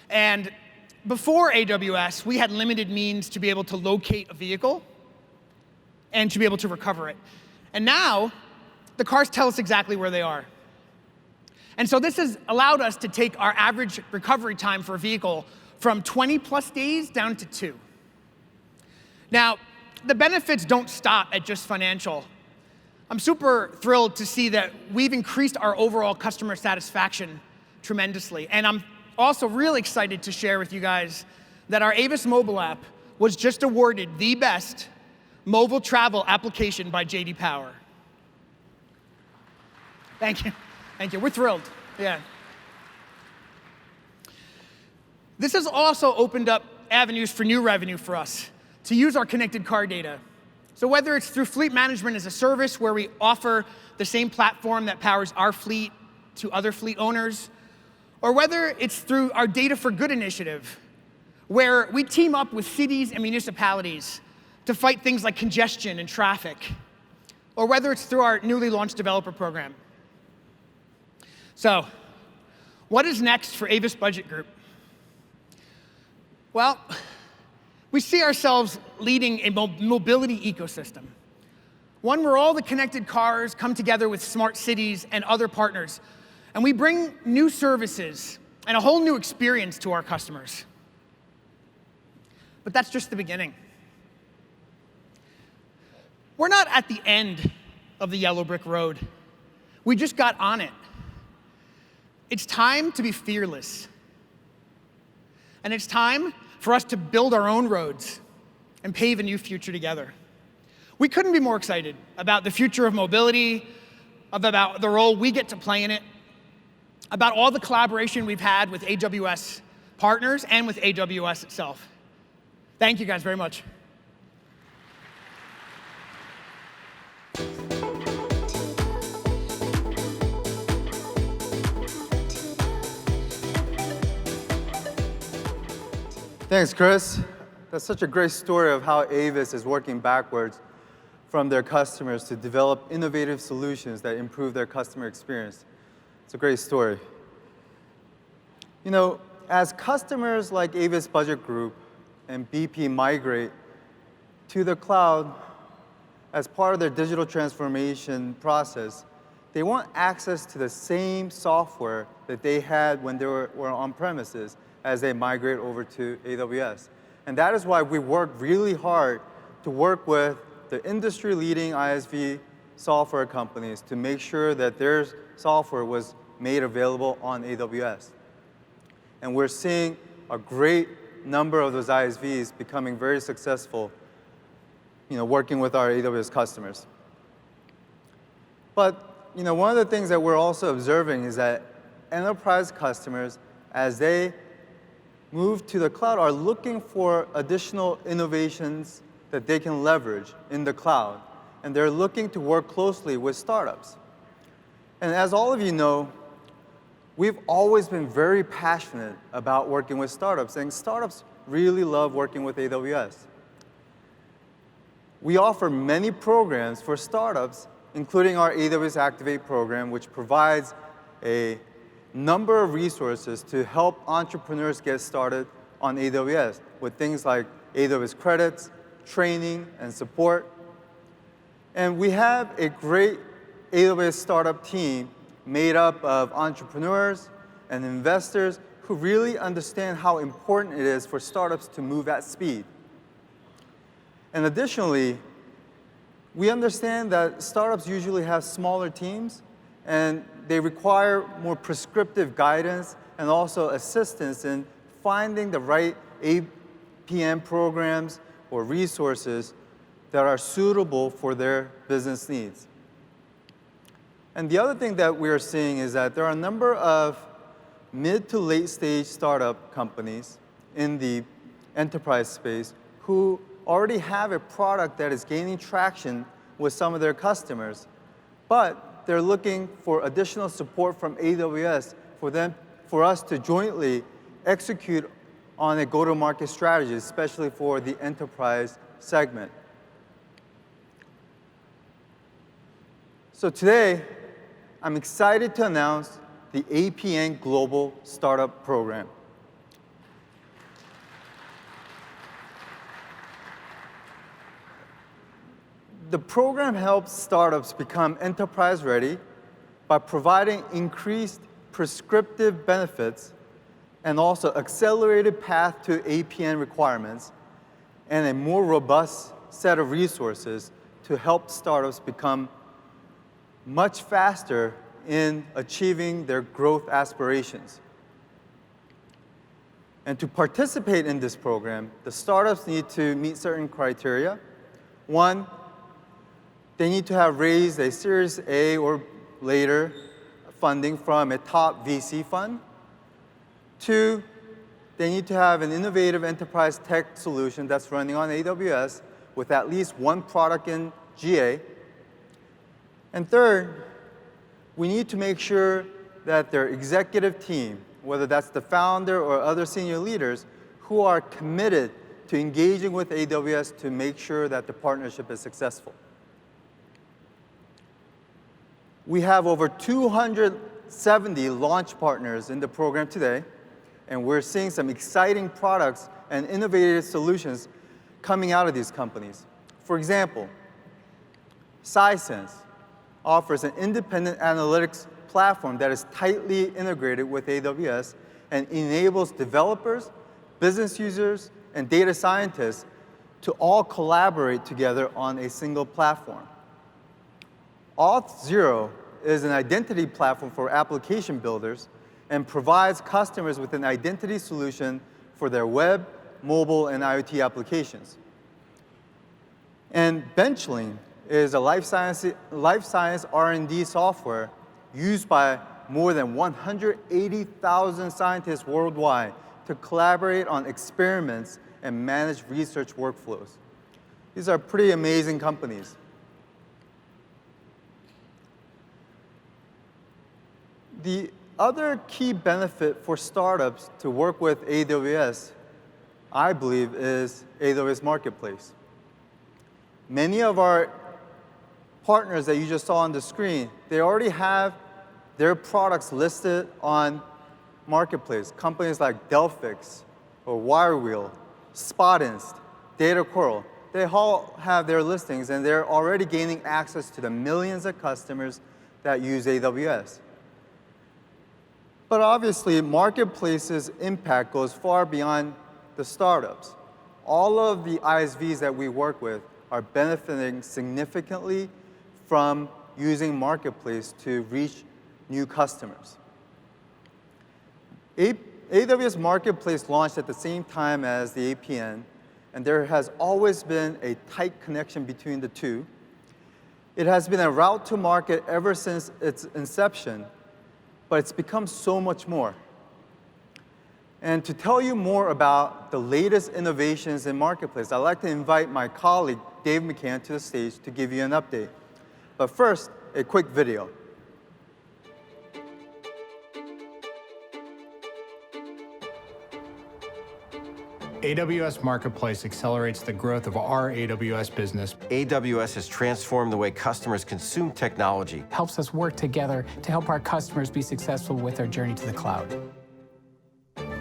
And before AWS, we had limited means to be able to locate a vehicle and to be able to recover it. And now, the cars tell us exactly where they are. And so this has allowed us to take our average recovery time for a vehicle from 20+ days down to 2. Now, the benefits don't stop at just financial. I'm super thrilled to see that we've increased our overall customer satisfaction tremendously. And I'm also really excited to share with you guys that our Avis mobile app was just awarded the best mobile travel application by J.D. Power. Thank you. Thank you. We're thrilled. Yeah. This has also opened up avenues for new revenue for us to use our connected car data. So whether it's through fleet management as a service where we offer the same platform that powers our fleet to other fleet owners, or whether it's through our Data for Good initiative, where we team up with cities and municipalities to fight things like congestion and traffic, or whether it's through our newly launched developer program. So, what is next for Avis Budget Group? Well, we see ourselves leading a mobility ecosystem, one where all the connected cars come together with smart cities and other partners, and we bring new services and a whole new experience to our customers. But that's just the beginning. We're not at the end of the yellow brick road. We just got on it. It's time to be fearless. And it's time for us to build our own roads and pave a new future together. We couldn't be more excited about the future of mobility, about the role we get to play in it, about all the collaboration we've had with AWS partners and with AWS itself. Thank you guys very much. Thanks, Chris. That's such a great story of how Avis is working backwards from their customers to develop innovative solutions that improve their customer experience. It's a great story. You know, as customers like Avis Budget Group and BP migrate to the cloud as part of their digital transformation process, they want access to the same software that they had when they were on premises as they migrate over to AWS. And that is why we worked really hard to work with the industry-leading ISV software companies to make sure that their software was made available on AWS. And we're seeing a great number of those ISVs becoming very successful, working with our AWS customers. But one of the things that we're also observing is that enterprise customers, as they move to the cloud, are looking for additional innovations that they can leverage in the cloud. And they're looking to work closely with startups. And as all of you know, we've always been very passionate about working with startups, and startups really love working with AWS. We offer many programs for startups, including our AWS Activate program, which provides a number of resources to help entrepreneurs get started on AWS with things like AWS credits, training, and support. And we have a great AWS startup team made up of entrepreneurs and investors who really understand how important it is for startups to move at speed. And additionally, we understand that startups usually have smaller teams, and they require more prescriptive guidance and also assistance in finding the right APM programs or resources that are suitable for their business needs. And the other thing that we are seeing is that there are a number of mid to late stage startup companies in the enterprise space who already have a product that is gaining traction with some of their customers, but they're looking for additional support from AWS for us to jointly execute on a go-to-market strategy, especially for the enterprise segment. So today, I'm excited to announce the APN Global Startup Program. The program helps startups become enterprise-ready by providing increased prescriptive benefits and also accelerated path to APN requirements and a more robust set of resources to help startups become much faster in achieving their growth aspirations. And to participate in this program, the startups need to meet certain criteria. One, they need to have raised a Series A or later funding from a top VC fund. Two, they need to have an innovative enterprise tech solution that's running on AWS with at least one product in GA. And third, we need to make sure that their executive team, whether that's the founder or other senior leaders, who are committed to engaging with AWS to make sure that the partnership is successful. We have over 270 launch partners in the program today, and we're seeing some exciting products and innovative solutions coming out of these companies. For example, Sisense offers an independent analytics platform that is tightly integrated with AWS and enables developers, business users, and data scientists to all collaborate together on a single platform. Auth0 is an identity platform for application builders and provides customers with an identity solution for their web, mobile, and IoT applications. And Benchling is a life science R&D software used by more than 180,000 scientists worldwide to collaborate on experiments and manage research workflows. These are pretty amazing companies. The other key benefit for startups to work with AWS, I believe, is AWS Marketplace. Many of our partners that you just saw on the screen, they already have their products listed on Marketplace. Companies like Delphix or Wirewheel, Spotinst, DataCoral, they all have their listings, and they're already gaining access to the millions of customers that use AWS. But obviously, Marketplace's impact goes far beyond the startups. All of the ISVs that we work with are benefiting significantly from using Marketplace to reach new customers. AWS Marketplace launched at the same time as the APN, and there has always been a tight connection between the two. It has been a route to market ever since its inception, but it's become so much more. And to tell you more about the latest innovations in Marketplace, I'd like to invite my colleague, Dave McCann, to the stage to give you an update. But first, a quick video. AWS Marketplace accelerates the growth of our AWS business. AWS has transformed the way customers consume technology. Helps us work together to help our customers be successful with their journey to the cloud.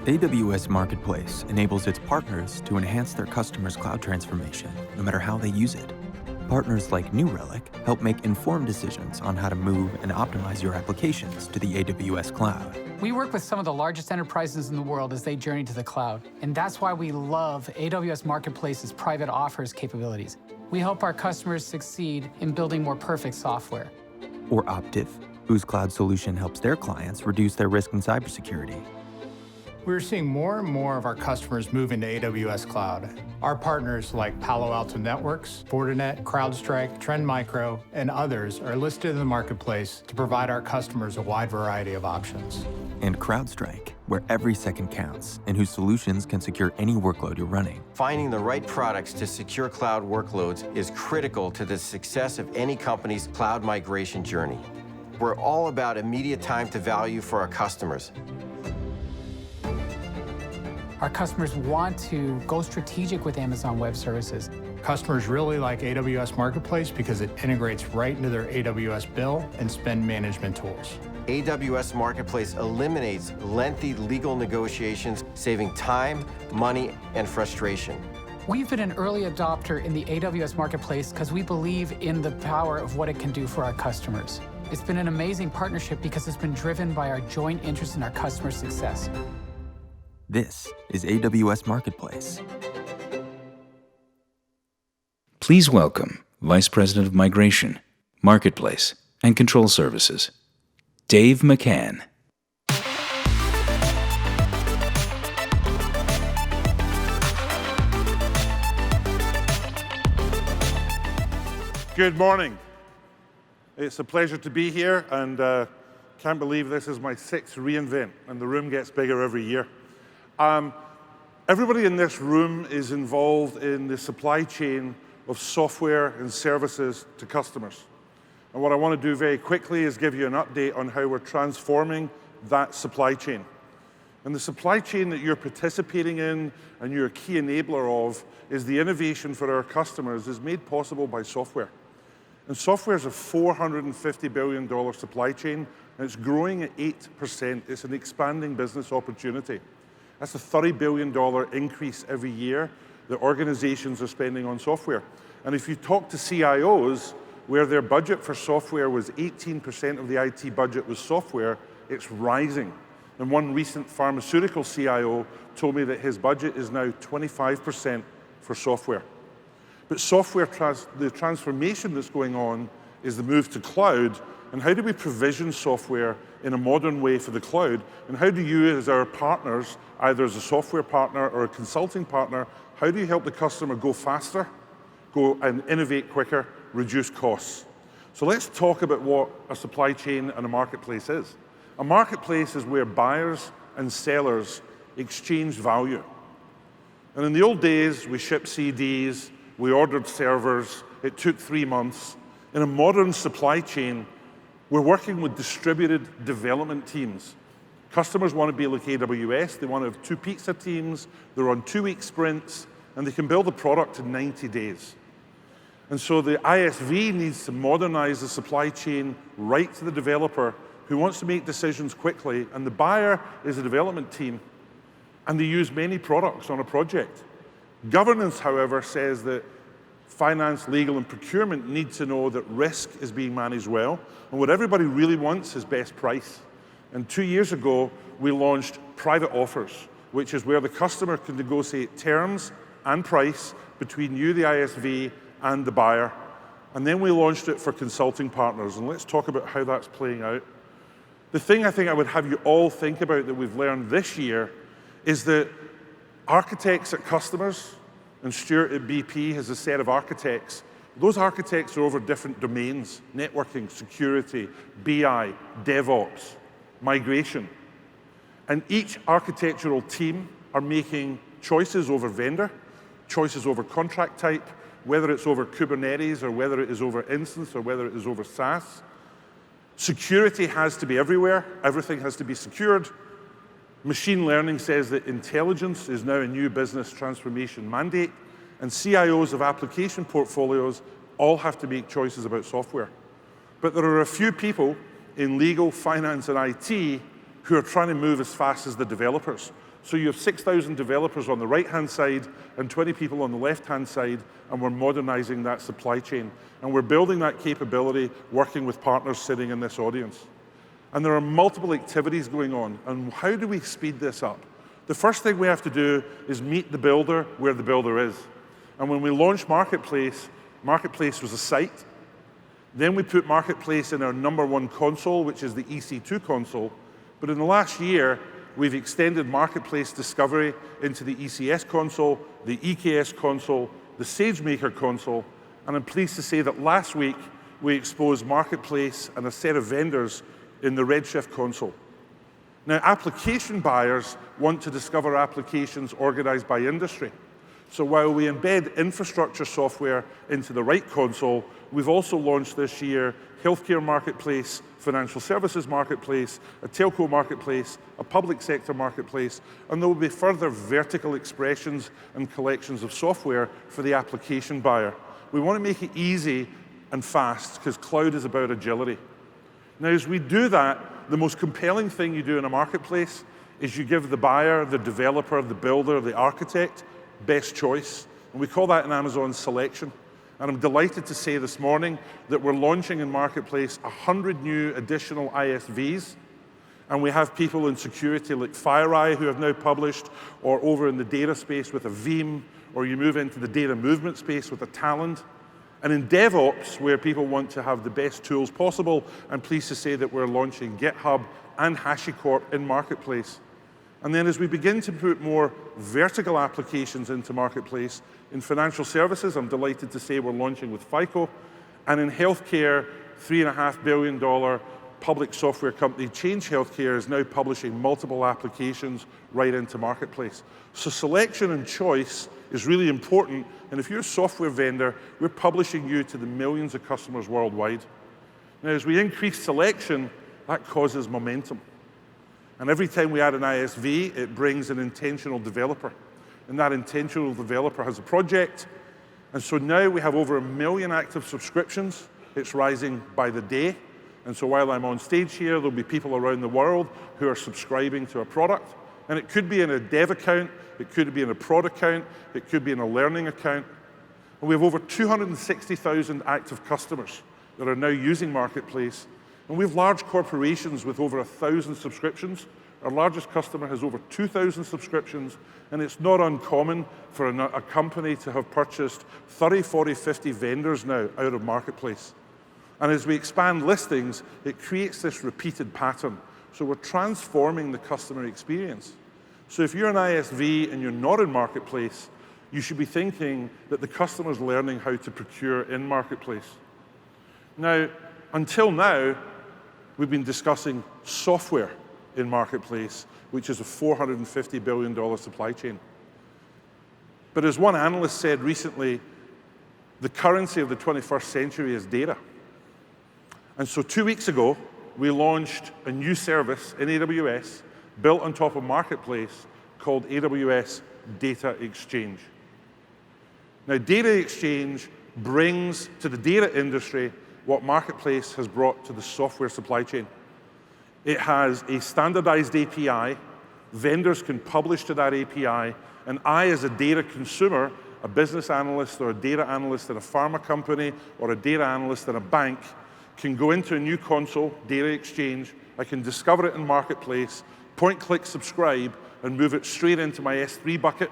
AWS Marketplace enables its partners to enhance their customers' cloud transformation, no matter how they use it. Partners like New Relic help make informed decisions on how to move and optimize your applications to the AWS cloud. We work with some of the largest enterprises in the world as they journey to the cloud, and that's why we love AWS Marketplace's private offers capabilities. We help our customers succeed in building more perfect software. Or Optiv, whose cloud solution helps their clients reduce their risk in cybersecurity. We're seeing more and more of our customers move into AWS Cloud. Our partners like Palo Alto Networks, Fortinet, CrowdStrike, Trend Micro, and others are listed in the Marketplace to provide our customers a wide variety of options. And CrowdStrike, where every second counts, and whose solutions can secure any workload you're running. Finding the right products to secure cloud workloads is critical to the success of any company's cloud migration journey. We're all about immediate time to value for our customers. Our customers want to go strategic with Amazon Web Services. Customers really like AWS Marketplace because it integrates right into their AWS bill and spend management tools. AWS Marketplace eliminates lengthy legal negotiations, saving time, money, and frustration. We've been an early adopter in the AWS Marketplace because we believe in the power of what it can do for our customers. It's been an amazing partnership because it's been driven by our joint interest in our customers' success. This is AWS Marketplace. Please welcome Vice President of Migration, Marketplace, and Control Services, Dave McCann. Good morning. It's a pleasure to be here, and can't believe this is my 6th reInvent, and the room gets bigger every year. Everybody in this room is involved in the supply chain of software and services to customers. And what I want to do very quickly is give you an update on how we're transforming that supply chain. And the supply chain that you're participating in and you're a key enabler of is the innovation for our customers is made possible by software. And software is a $450 billion supply chain, and it's growing at 8%. It's an expanding business opportunity. That's a $30 billion increase every year that organizations are spending on software. And if you talk to CIOs, where their budget for software was 18% of the IT budget was software, it's rising. And one recent pharmaceutical CIO told me that his budget is now 25% for software. But software, the transformation that's going on is the move to cloud, and how do we provision software in a modern way for the cloud? And how do you, as our partners, either as a software partner or a consulting partner, how do you help the customer go faster, go and innovate quicker, reduce costs? So let's talk about what a supply chain and a marketplace is. A marketplace is where buyers and sellers exchange value. And in the old days, we shipped CDs, we ordered servers, it took 3 months. In a modern supply chain, we're working with distributed development teams. Customers want to be like AWS, they want to have 2 pizza teams, they're on 2-week sprints, and they can build a product in 90 days. And so the ISV needs to modernize the supply chain right to the developer who wants to make decisions quickly, and the buyer is a development team, and they use many products on a project. Governance, however, says that finance, legal, and procurement need to know that risk is being managed well, and what everybody really wants is best price. And 2 years ago, we launched private offers, which is where the customer can negotiate terms and price between you, the ISV, and the buyer. And then we launched it for consulting partners, and let's talk about how that's playing out. The thing I think I would have you all think about that we've learned this year is that architects at customers, and Stewart at BP has a set of architects. Those architects are over different domains: networking, security, BI, DevOps, migration. And each architectural team are making choices over vendor, choices over contract type, whether it's over Kubernetes or whether it is over instance or whether it is over SaaS. Security has to be everywhere. Everything has to be secured. Machine learning says that intelligence is now a new business transformation mandate, and CIOs of application portfolios all have to make choices about software. But there are a few people in legal, finance, and IT who are trying to move as fast as the developers. So you have 6,000 developers on the right-hand side and 20 people on the left-hand side, and we're modernizing that supply chain. And we're building that capability, working with partners sitting in this audience. And there are multiple activities going on. And how do we speed this up? The first thing we have to do is meet the builder where the builder is. And when we launched Marketplace, Marketplace was a site. Then we put Marketplace in our #1 console, which is the EC2 console. But in the last year, we've extended Marketplace discovery into the ECS console, the EKS console, the SageMaker console. And I'm pleased to say that last week, we exposed Marketplace and a set of vendors in the Redshift console. Now, application buyers want to discover applications organized by industry. So while we embed infrastructure software into the right console, we've also launched this year healthcare marketplace, financial services marketplace, a telco marketplace, a public sector marketplace, and there will be further vertical expressions and collections of software for the application buyer. We want to make it easy and fast because cloud is about agility. Now, as we do that, the most compelling thing you do in a marketplace is you give the buyer, the developer, the builder, the architect, best choice. And we call that in Amazon selection. And I'm delighted to say this morning that we're launching in Marketplace 100 new additional ISVs. And we have people in security like FireEye who have now published, or over in the data space with a Veeam, or you move into the data movement space with a Talend. And in DevOps, where people want to have the best tools possible, I'm pleased to say that we're launching GitHub and HashiCorp in Marketplace. And then as we begin to put more vertical applications into Marketplace, in financial services, I'm delighted to say we're launching with FICO. And in healthcare, $3.5 billion public software company Change Healthcare is now publishing multiple applications right into Marketplace. So selection and choice is really important. And if you're a software vendor, we're publishing you to the millions of customers worldwide. Now, as we increase selection, that causes momentum. And every time we add an ISV, it brings an intentional developer. And that intentional developer has a project. And so now we have over 1 million active subscriptions. it's rising by the day. And so while I'm on stage here, there'll be people around the world who are subscribing to a product. And it could be in a dev account, it could be in a prod account, it could be in a learning account. And we have over 260,000 active customers that are now using Marketplace. And we have large corporations with over 1,000 subscriptions. Our largest customer has over 2,000 subscriptions, and it's not uncommon for a company to have purchased 30, 40, 50 vendors now out of Marketplace. And as we expand listings, it creates this repeated pattern. So we're transforming the customer experience. So if you're an ISV and you're not in Marketplace, you should be thinking that the customer's learning how to procure in Marketplace. Now, until now, we've been discussing software in Marketplace, which is a $450 billion supply chain. But as one analyst said recently, the currency of the 21st century is data. And so 2 weeks ago, we launched a new service in AWS built on top of Marketplace called AWS Data Exchange. Now, Data Exchange brings to the data industry what Marketplace has brought to the software supply chain. It has a standardized API. Vendors can publish to that API. And I, as a data consumer, a business analyst or a data analyst at a pharma company or a data analyst at a bank, can go into a new console, Data Exchange. I can discover it in Marketplace, point, click, subscribe, and move it straight into my S3 bucket.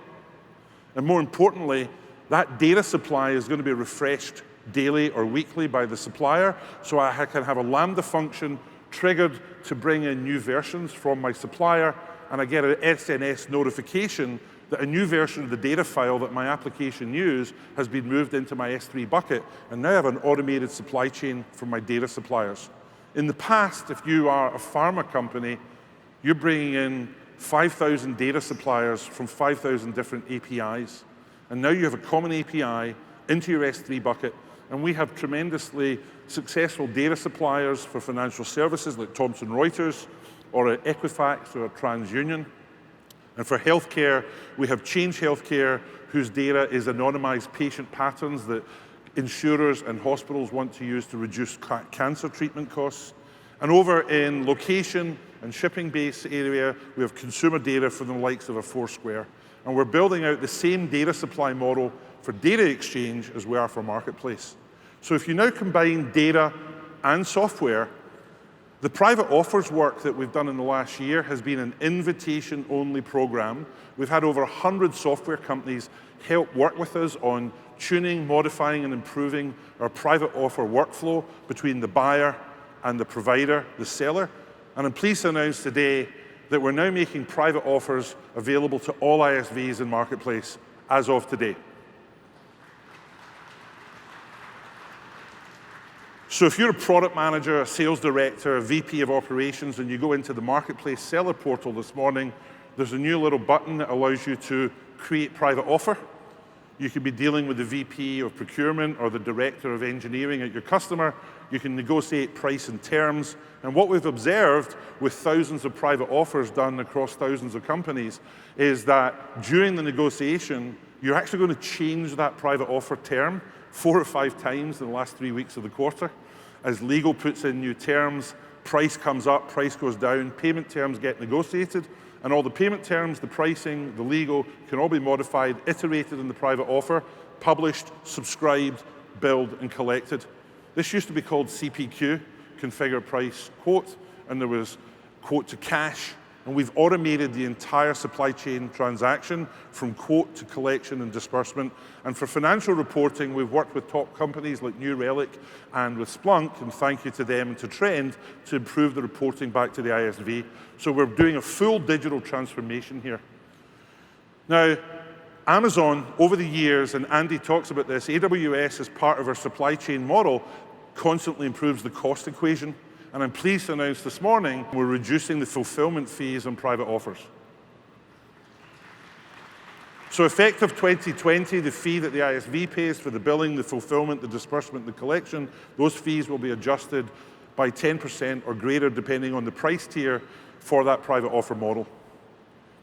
And more importantly, that data supply is going to be refreshed daily or weekly by the supplier, so I can have a Lambda function triggered to bring in new versions from my supplier, and I get an SNS notification that a new version of the data file that my application used has been moved into my S3 bucket, and now I have an automated supply chain for my data suppliers. In the past, if you are a pharma company, you're bringing in 5,000 data suppliers from 5,000 different APIs, and now you have a common API into your S3 bucket, and we have tremendously successful data suppliers for financial services like Thomson Reuters, or Equifax, or TransUnion. And for healthcare, we have Change Healthcare, whose data is anonymized patient patterns that insurers and hospitals want to use to reduce cancer treatment costs. And over in location and shipping-based area, we have consumer data for the likes of a Foursquare. And we're building out the same data supply model for Data Exchange as we are for Marketplace. So if you now combine data and software, the private offers work that we've done in the last year has been an invitation-only program. We've had over 100 software companies help work with us on tuning, modifying, and improving our private offer workflow between the buyer and the provider, the seller. And I'm pleased to announce today that we're now making private offers available to all ISVs in Marketplace as of today. So if you're a product manager, a sales director, a VP of operations, and you go into the Marketplace seller portal this morning, there's a new little button that allows you to create private offer. You could be dealing with the VP of procurement or the director of engineering at your customer. You can negotiate price and terms. And what we've observed with thousands of private offers done across thousands of companies is that during the negotiation, you're actually going to change that private offer term 4 or 5 times in the last 3 weeks of the quarter. As legal puts in new terms, price comes up, price goes down, payment terms get negotiated, and all the payment terms, the pricing, the legal, can all be modified, iterated in the private offer, published, subscribed, billed, and collected. This used to be called CPQ, Configure Price Quote, and there was quote to cash, and we've automated the entire supply chain transaction from quote to collection and disbursement. And for financial reporting, we've worked with top companies like New Relic and with Splunk, and thank you to them and to Trend, to improve the reporting back to the ISV. So we're doing a full digital transformation here. Now, Amazon, over the years, and Andy talks about this, AWS as part of our supply chain model constantly improves the cost equation. And I'm pleased to announce this morning we're reducing the fulfillment fees on private offers. So effective 2020, the fee that the ISV pays for the billing, the fulfillment, the disbursement, the collection, those fees will be adjusted by 10% or greater depending on the price tier for that private offer model.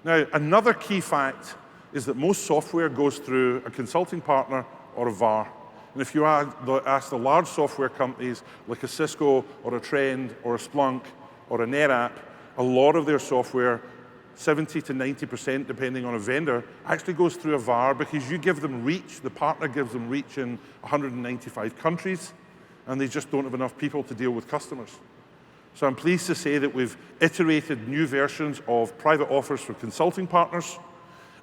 Now, another key fact is that most software goes through a consulting partner or a VAR. And if you ask the large software companies like a Cisco or a Trend or a Splunk or a NetApp, a lot of their software, 70 to 90%, depending on a vendor, actually goes through a VAR because you give them reach, the partner gives them reach in 195 countries, and they just don't have enough people to deal with customers. So I'm pleased to say that we've iterated new versions of private offers for consulting partners,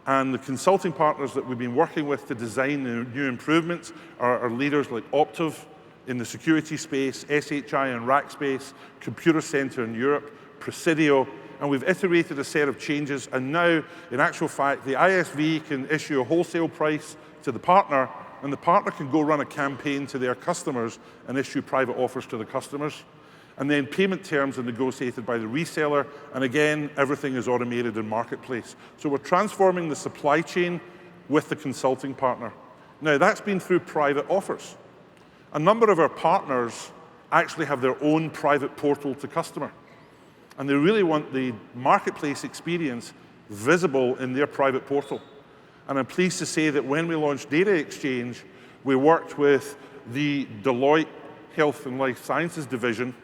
and the consulting partners that we've been working with to design the new improvements are leaders like Optiv in the security space, SHI and rack space, Computer Center in Europe, Presidio, and we've iterated a set of changes, and now, in actual fact, the ISV can issue a wholesale price to the partner, and the partner can go run a campaign to their customers and issue private offers to the customers. And then payment terms are negotiated by the reseller, and again, everything is automated in Marketplace. So we're transforming the supply chain with the consulting partner. Now, that's been through private offers. A number of our partners actually have their own private portal to customer, and they really want the Marketplace experience visible in their private portal. And I'm pleased to say that when we launched Data Exchange, we worked with the Deloitte Health and Life Sciences division,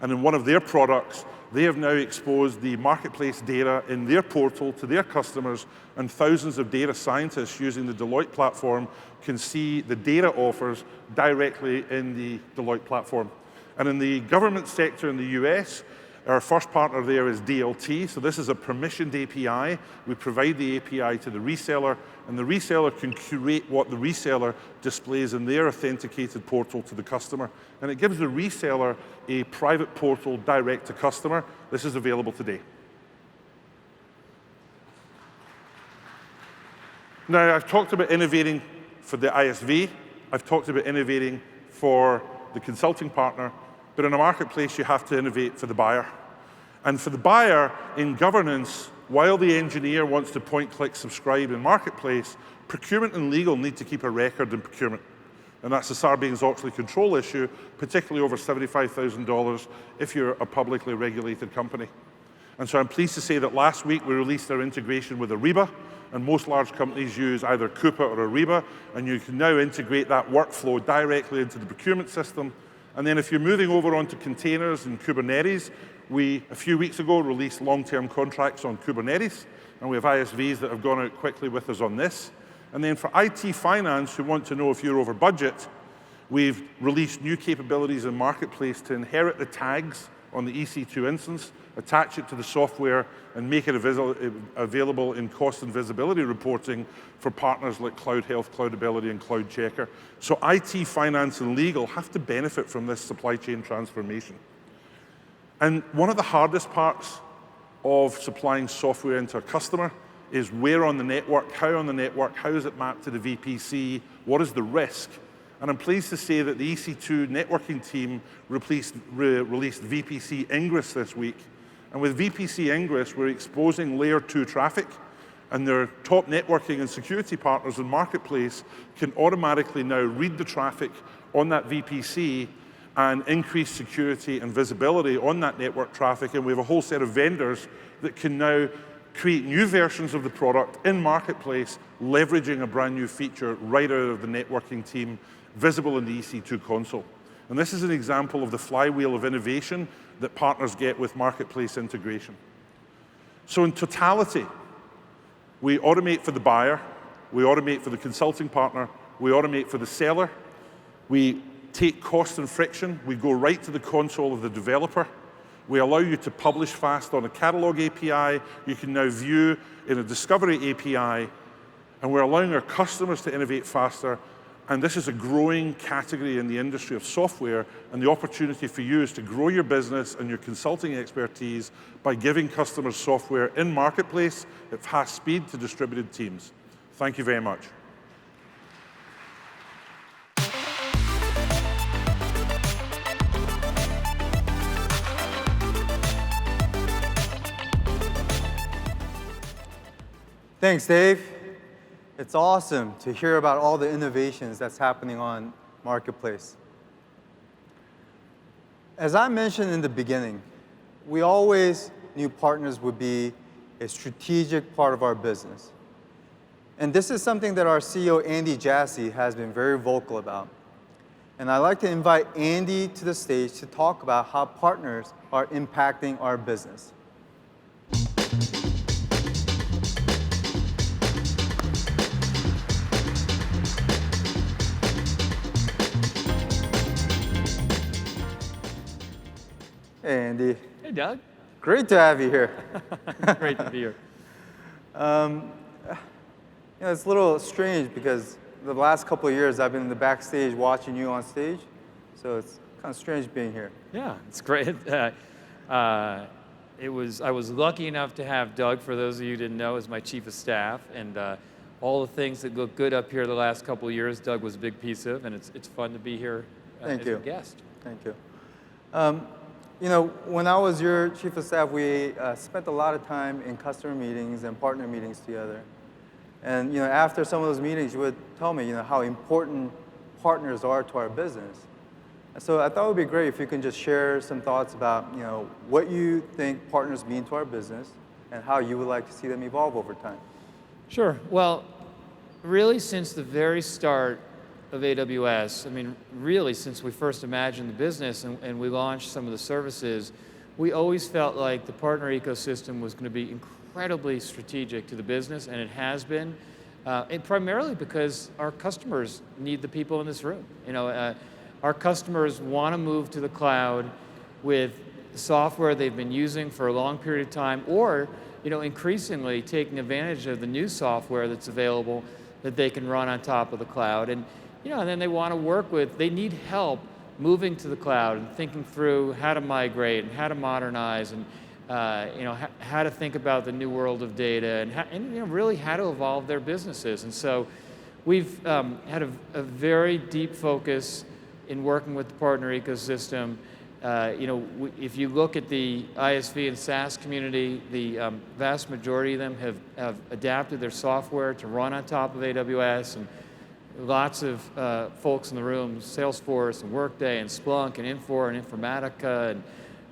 and in one of their products, they have now exposed the Marketplace data in their portal to their customers, and thousands of data scientists using the Deloitte platform can see the data offers directly in the Deloitte platform. And in the government sector in the US, our first partner there is DLT, so this is a permissioned API. We provide the API to the reseller, and the reseller can curate what the reseller displays in their authenticated portal to the customer. And it gives the reseller a private portal direct to customer. This is available today. Now, I've talked about innovating for the ISV. I've talked about innovating for the consulting partner. But in a marketplace, you have to innovate for the buyer. And for the buyer, in governance, while the engineer wants to point, click, subscribe in Marketplace, procurement and legal need to keep a record in procurement. And that's a Sarbanes-Oxley control issue, particularly over $75,000 if you're a publicly regulated company. And so I'm pleased to say that last week we released our integration with Ariba, and most large companies use either Coupa or Ariba, and you can now integrate that workflow directly into the procurement system. And then if you're moving over onto containers and Kubernetes, we, a few weeks ago, released long-term contracts on Kubernetes, and we have ISVs that have gone out quickly with us on this. And then for IT finance, who want to know if you're over budget, we've released new capabilities in Marketplace to inherit the tags on the EC2 instance, attach it to the software, and make it available in cost and visibility reporting for partners like Cloud Health, Cloudability, and Cloud Checker. So IT, finance, and legal have to benefit from this supply chain transformation. And one of the hardest parts of supplying software into a customer is where on the network, how is it mapped to the VPC, what is the risk? And I'm pleased to say that the EC2 networking team released VPC Ingress this week. And with VPC Ingress, we're exposing layer 2 traffic, and their top networking and security partners in Marketplace can automatically now read the traffic on that VPC and increase security and visibility on that network traffic. And we have a whole set of vendors that can now create new versions of the product in Marketplace, leveraging a brand new feature right out of the networking team, visible in the EC2 console. And this is an example of the flywheel of innovation that partners get with Marketplace integration. So in totality, we automate for the buyer, we automate for the consulting partner, we automate for the seller, we take cost and friction, we go right to the console of the developer, we allow you to publish fast on a catalog API, you can now view in a discovery API, and we're allowing our customers to innovate faster. And this is a growing category in the industry of software, and the opportunity for you is to grow your business and your consulting expertise by giving customers software in Marketplace at fast speed to distributed teams. Thank you very much. Thanks, Dave. It's awesome to hear about all the innovations that's happening on Marketplace. As I mentioned in the beginning, we always knew partners would be a strategic part of our business. And this is something that our CEO, Andy Jassy, has been very vocal about. And I'd like to invite Andy to the stage to talk about how partners are impacting our business. Hey, Andy. Hey, Doug. Great to have you here. Great to be here. It's a little strange because the last couple of years I've been in the backstage watching you on stage, so it's kind of strange being here. Yeah, it's great. I was lucky enough to have Doug, for those of you who didn't know, as my chief of staff, and all the things that look good up here the last couple of years, Doug was a big piece of, and it's fun to be here as a guest. Thank you. When I was your chief of staff, we spent a lot of time in customer meetings and partner meetings together. And after some of those meetings, you would tell me how important partners are to our business. And so I thought it would be great if you can just share some thoughts about what you think partners mean to our business and how you would like to see them evolve over time. Sure. Well, really since the very start of AWS, I mean, really since we first imagined the business and we launched some of the services, we always felt like the partner ecosystem was going to be incredibly strategic to the business, and it has been, and primarily because our customers need the people in this room. Our customers want to move to the cloud with software they've been using for a long period of time, or increasingly taking advantage of the new software that's available that they can run on top of the cloud. And and then they want to work with, they need help moving to the cloud and thinking through how to migrate and how to modernize and how to think about the new world of data and really how to evolve their businesses. And so we've had a very deep focus in working with the partner ecosystem. If you look at the ISV and SaaS community, the vast majority of them have adapted their software to run on top of AWS, and lots of folks in the room, Salesforce and Workday and Splunk and Infor and Informatica and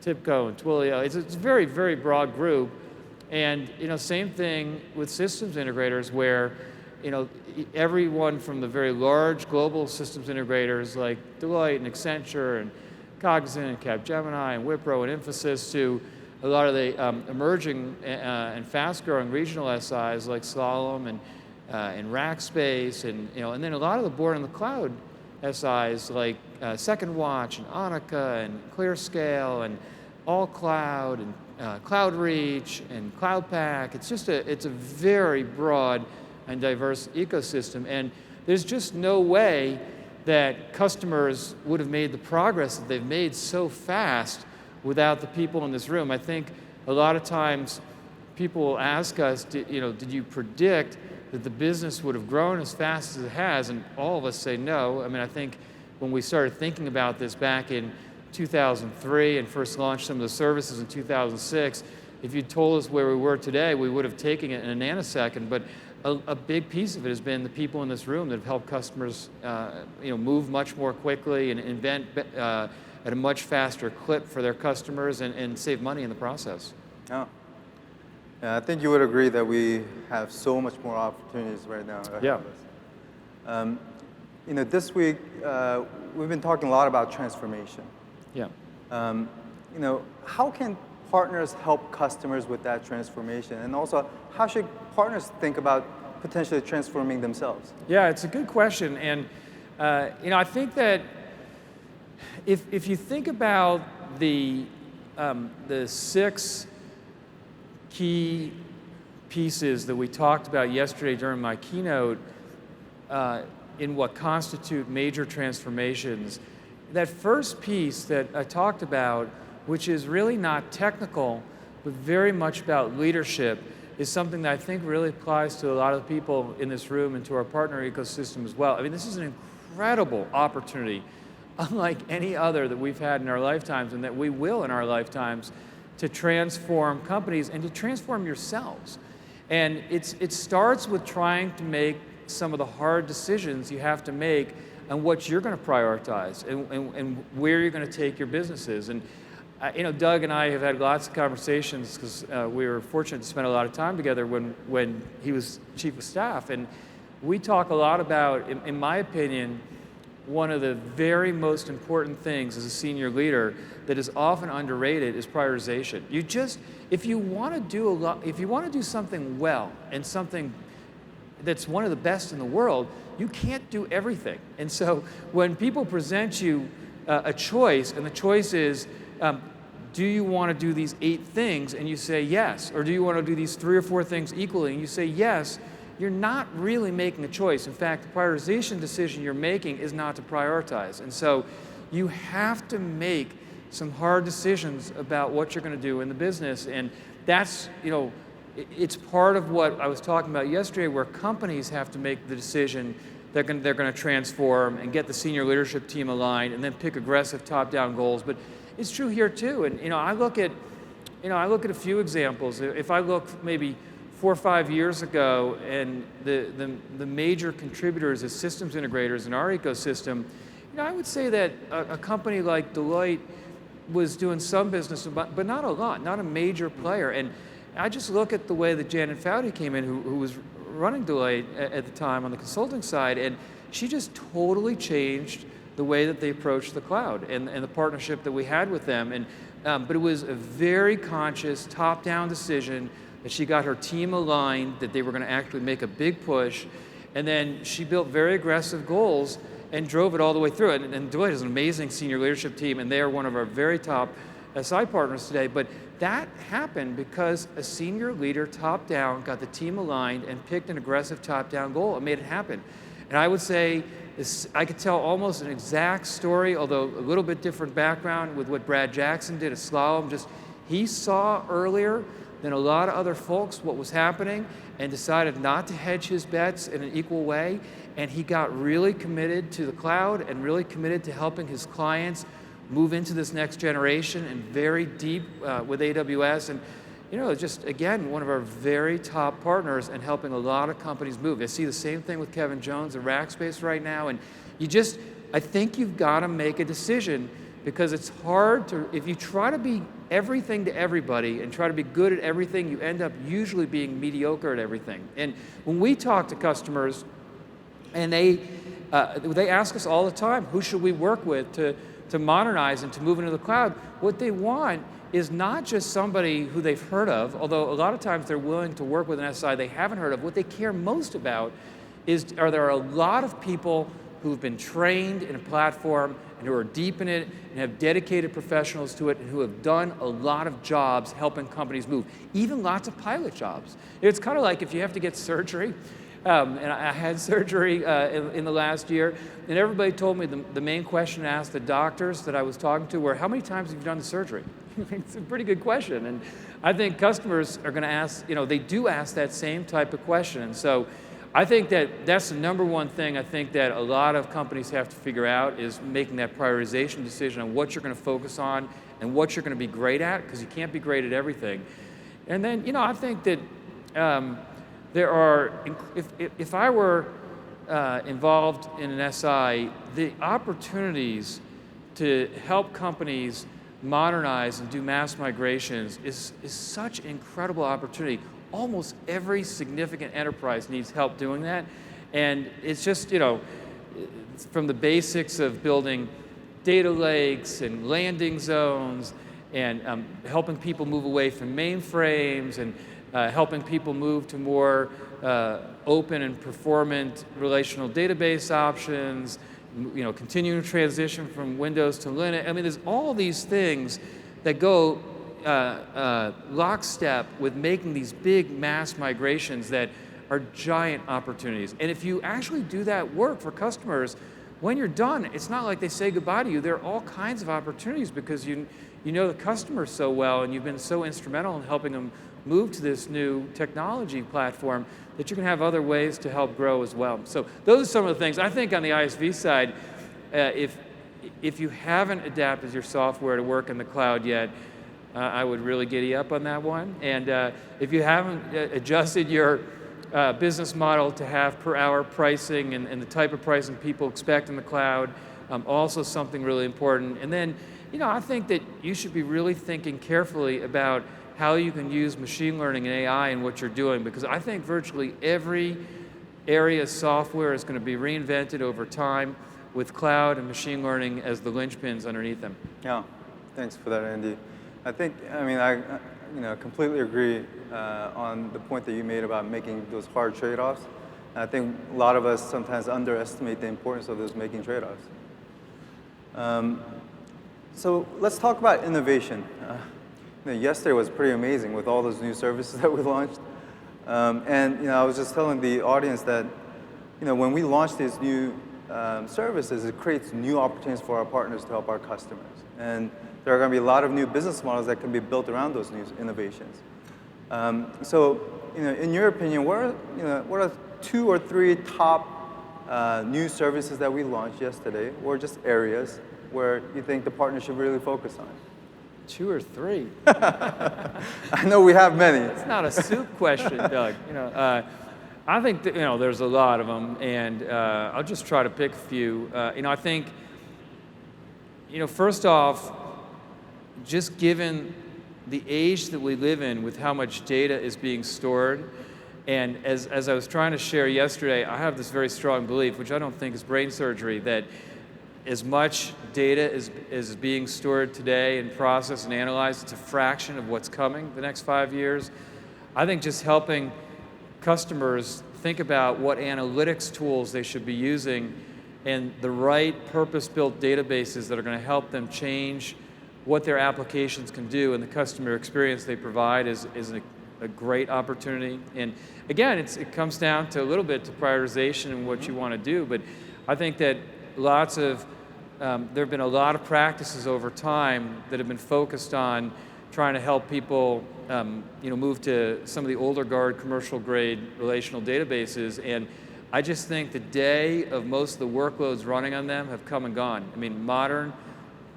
TIBCO and Twilio. It's a very, very broad group. And same thing with systems integrators where everyone from the very large global systems integrators like Deloitte and Accenture and Cognizant and Capgemini and Wipro and Infosys to a lot of the emerging and fast-growing regional SIs like Slalom and Rackspace and then a lot of the born in the cloud SIs like Second Watch and Annika and ClearScale and All Cloud and CloudReach and CloudPack. It's a very broad and diverse ecosystem, and there's just no way that customers would have made the progress that they've made so fast without the people in this room. I think a lot of times people will ask us, did you predict that the business would have grown as fast as it has? And all of us say no. I mean, I think when we started thinking about this back in 2003 and first launched some of the services in 2006, if you told us where we were today, we would have taken it in a nanosecond. But a big piece of it has been the people in this room that have helped customers move much more quickly and invent at a much faster clip for their customers and save money in the process. Oh. Yeah, I think you would agree that we have so much more opportunities right now ahead of us. This week we've been talking a lot about transformation. Yeah. How can partners help customers with that transformation, and also how should partners think about potentially transforming themselves? Yeah, it's a good question, and I think that if you think about the 6 key pieces that we talked about yesterday during my keynote in what constitute major transformations, that first piece that I talked about, which is really not technical, but very much about leadership, is something that I think really applies to a lot of the people in this room and to our partner ecosystem as well. I mean, this is an incredible opportunity, unlike any other that we've had in our lifetimes and that we will in our lifetimes, to transform companies and to transform yourselves. And it starts with trying to make some of the hard decisions you have to make on what you're going to prioritize and where you're going to take your businesses. And Doug and I have had lots of conversations because we were fortunate to spend a lot of time together when he was chief of staff. And we talk a lot about, in my opinion, one of the very most important things as a senior leader that is often underrated is prioritization. If you want to do something well and something that's one of the best in the world, you can't do everything. And so when people present you a choice, and the choice is, do you want to do these 8 things? And you say yes. Or do you want to do these 3 or 4 things equally? And you say yes. You're not really making a choice. In fact, the prioritization decision you're making is not to prioritize. And so you have to make some hard decisions about what you're going to do in the business. And that's, it's part of what I was talking about yesterday, where companies have to make the decision they're going to transform and get the senior leadership team aligned and then pick aggressive top-down goals. But it's true here too. And I look at a few examples. If I look maybe 4 or 5 years ago, and the major contributors as systems integrators in our ecosystem, I would say that a company like Deloitte was doing some business, but not a lot, not a major player. And I just look at the way that Janet Foudy came in, who was running Deloitte at the time on the consulting side, and she just totally changed the way that they approached the cloud and the partnership that we had with them. And but it was a very conscious top-down decision that she got her team aligned, that they were going to actually make a big push, and then she built very aggressive goals and drove it all the way through. And Deloitte has an amazing senior leadership team, and they are one of our very top SI partners today. But that happened because a senior leader, top-down, got the team aligned and picked an aggressive top-down goal and made it happen. And I would say I could tell almost an exact story, although a little bit different background, with what Brad Jackson did at Slalom. He saw earlier than a lot of other folks what was happening and decided not to hedge his bets in an equal way. And he got really committed to the cloud and really committed to helping his clients move into this next generation and very deep with AWS. And just again, one of our very top partners and helping a lot of companies move. I see the same thing with Kevin Jones at Rackspace right now. And I think you've got to make a decision, because it's hard if you try to be everything to everybody and try to be good at everything, you end up usually being mediocre at everything. And when we talk to customers, and they ask us all the time, who should we work with to modernize and to move into the cloud? What they want is not just somebody who they've heard of, although a lot of times they're willing to work with an SI they haven't heard of. What they care most about is, are there a lot of people who've been trained in a platform and who are deep in it and have dedicated professionals to it and who have done a lot of jobs helping companies move, even lots of pilot jobs. It's kind of like if you have to get surgery. And I had surgery in the last year, and everybody told me the main question to ask the doctors that I was talking to were, how many times have you done the surgery? It's a pretty good question. And I think customers are going to ask, they do ask that same type of question. And so I think that's the number one thing I think that a lot of companies have to figure out, is making that prioritization decision on what you're going to focus on and what you're going to be great at, because you can't be great at everything. And then, I think that there are, if I were involved in an SI, the opportunities to help companies modernize and do mass migrations is such an incredible opportunity. Almost every significant enterprise needs help doing that. And it's just, from the basics of building data lakes and landing zones and helping people move away from mainframes and helping people move to more open and performant relational database options, continuing to transition from Windows to Linux. I mean, there's all these things that go lockstep with making these big mass migrations that are giant opportunities. And if you actually do that work for customers, when you're done, it's not like they say goodbye to you. There are all kinds of opportunities because you know the customer so well and you've been so instrumental in helping them move to this new technology platform that you can have other ways to help grow as well. So those are some of the things. I think on the ISV side, if you haven't adapted your software to work in the cloud yet, I would really giddy up on that one. And if you haven't adjusted your business model to have per hour pricing and the type of pricing people expect in the cloud, also something really important. And then, I think that you should be really thinking carefully about how you can use machine learning and AI in what you're doing, because I think virtually every area of software is going to be reinvented over time. with cloud and machine learning as the linchpins underneath them. Yeah, thanks for that, Andy. I completely agree on the point that you made about making those hard trade-offs. And I think a lot of us sometimes underestimate the importance of those making trade-offs. So let's talk about innovation. Yesterday was pretty amazing with all those new services that we launched. I was just telling the audience that when we launch these new services, it creates new opportunities for our partners to help our customers. And there are going to be a lot of new business models that can be built around those new innovations. In your opinion, what are 2 or 3 top new services that we launched yesterday, or just areas where you think the partner should really focus on? 2 or 3? I know we have many. It's not a soup question, Doug. I think that, there's a lot of them, and I'll just try to pick a few. I think, first off, just given the age that we live in with how much data is being stored, and as I was trying to share yesterday, I have this very strong belief, which I don't think is brain surgery, that as much data is being stored today and processed and analyzed, it's a fraction of what's coming the next 5 years. I think just helping customers think about what analytics tools they should be using and the right purpose-built databases that are going to help them change what their applications can do and the customer experience they provide is a great opportunity. And again, it comes down to a little bit to prioritization and what you want to do, but I think that there have been a lot of practices over time that have been focused on trying to help people move to some of the older guard commercial grade relational databases. And I just think the day of most of the workloads running on them have come and gone. I mean,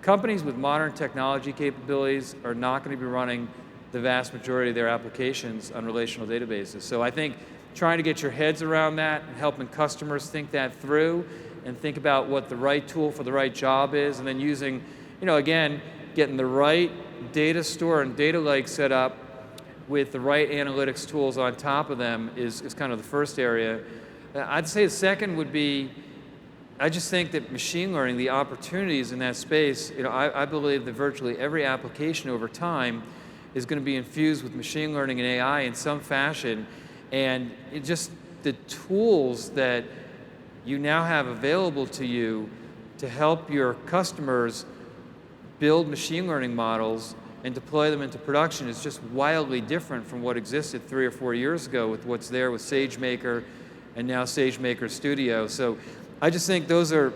companies with modern technology capabilities are not going to be running the vast majority of their applications on relational databases. So I think trying to get your heads around that and helping customers think that through and think about what the right tool for the right job is, and then using, again, getting the right data store and data lake set up with the right analytics tools on top of them is kind of the first area. I'd say the second would be, I just think that machine learning, the opportunities in that space, I believe that virtually every application over time is going to be infused with machine learning and AI in some fashion, and the tools that you now have available to you to help your customers build machine learning models and deploy them into production is just wildly different from what existed 3 or 4 years ago with what's there with SageMaker and now SageMaker Studio. So I just think those are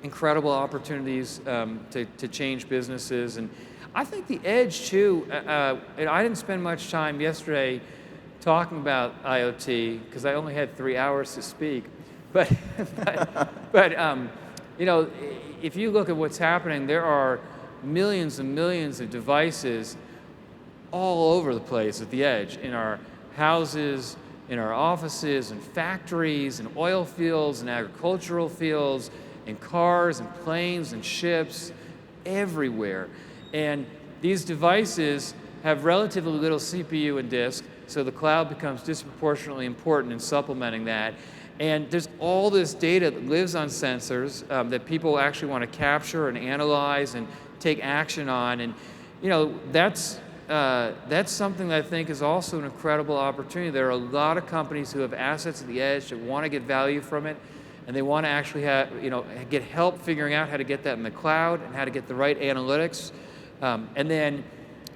incredible opportunities to change businesses. And I think the edge too, and I didn't spend much time yesterday talking about IoT because I only had 3 hours to speak. But if you look at what's happening, there are millions and millions of devices all over the place at the edge, in our houses, in our offices, and factories, and oil fields, and agricultural fields, and cars, and planes, and ships, everywhere. And these devices have relatively little CPU and disk, so the cloud becomes disproportionately important in supplementing that. And there's all this data that lives on sensors that people actually want to capture and analyze and take action on. And that's something that I think is also an incredible opportunity. There are a lot of companies who have assets at the edge that want to get value from it, and they want to actually get help figuring out how to get that in the cloud and how to get the right analytics, and then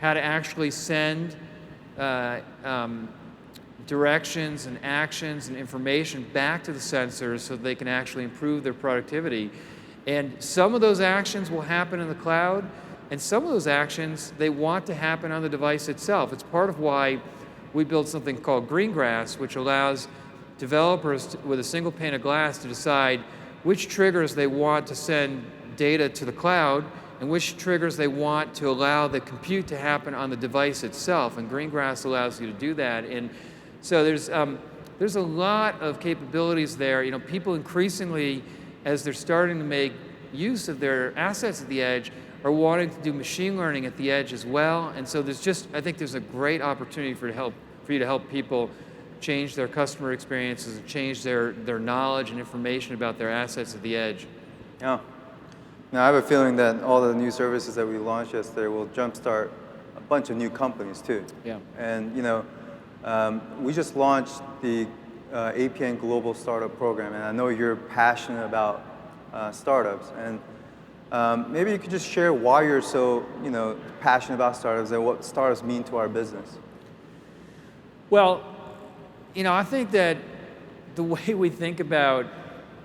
how to actually send directions and actions and information back to the sensors so that they can actually improve their productivity. And some of those actions will happen in the cloud, and some of those actions, they want to happen on the device itself. It's part of why we built something called Greengrass, which allows developers with a single pane of glass to decide which triggers they want to send data to the cloud and which triggers they want to allow the compute to happen on the device itself. And Greengrass allows you to do that. And so there's a lot of capabilities there. People increasingly, as they're starting to make use of their assets at the edge, are wanting to do machine learning at the edge as well. And so I think there's a great opportunity for you to help people change their customer experiences and change their knowledge and information about their assets at the edge. Yeah. Now, I have a feeling that all the new services that we launched yesterday will jumpstart a bunch of new companies too. Yeah. And we just launched the APN Global Startup Program, and I know you're passionate about startups. And maybe you could just share why you're so passionate about startups and what startups mean to our business. Well, I think that the way we think about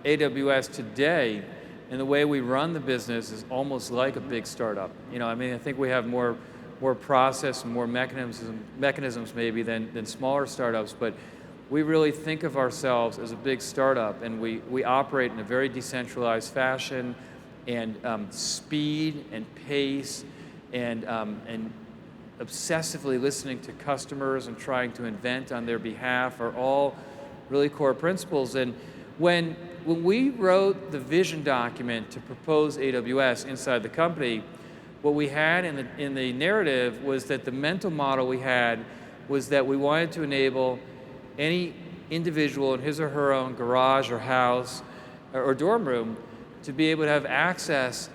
AWS today and the way we run the business is almost like a big startup. I think we have more process and more mechanisms maybe than smaller startups, but we really think of ourselves as a big startup, and we operate in a very decentralized fashion, and speed and pace and obsessively listening to customers and trying to invent on their behalf are all really core principles. And when we wrote the vision document to propose AWS inside the company, what we had in the narrative was that the mental model we had was that we wanted to enable any individual in his or her own garage or house or dorm room to be able to have access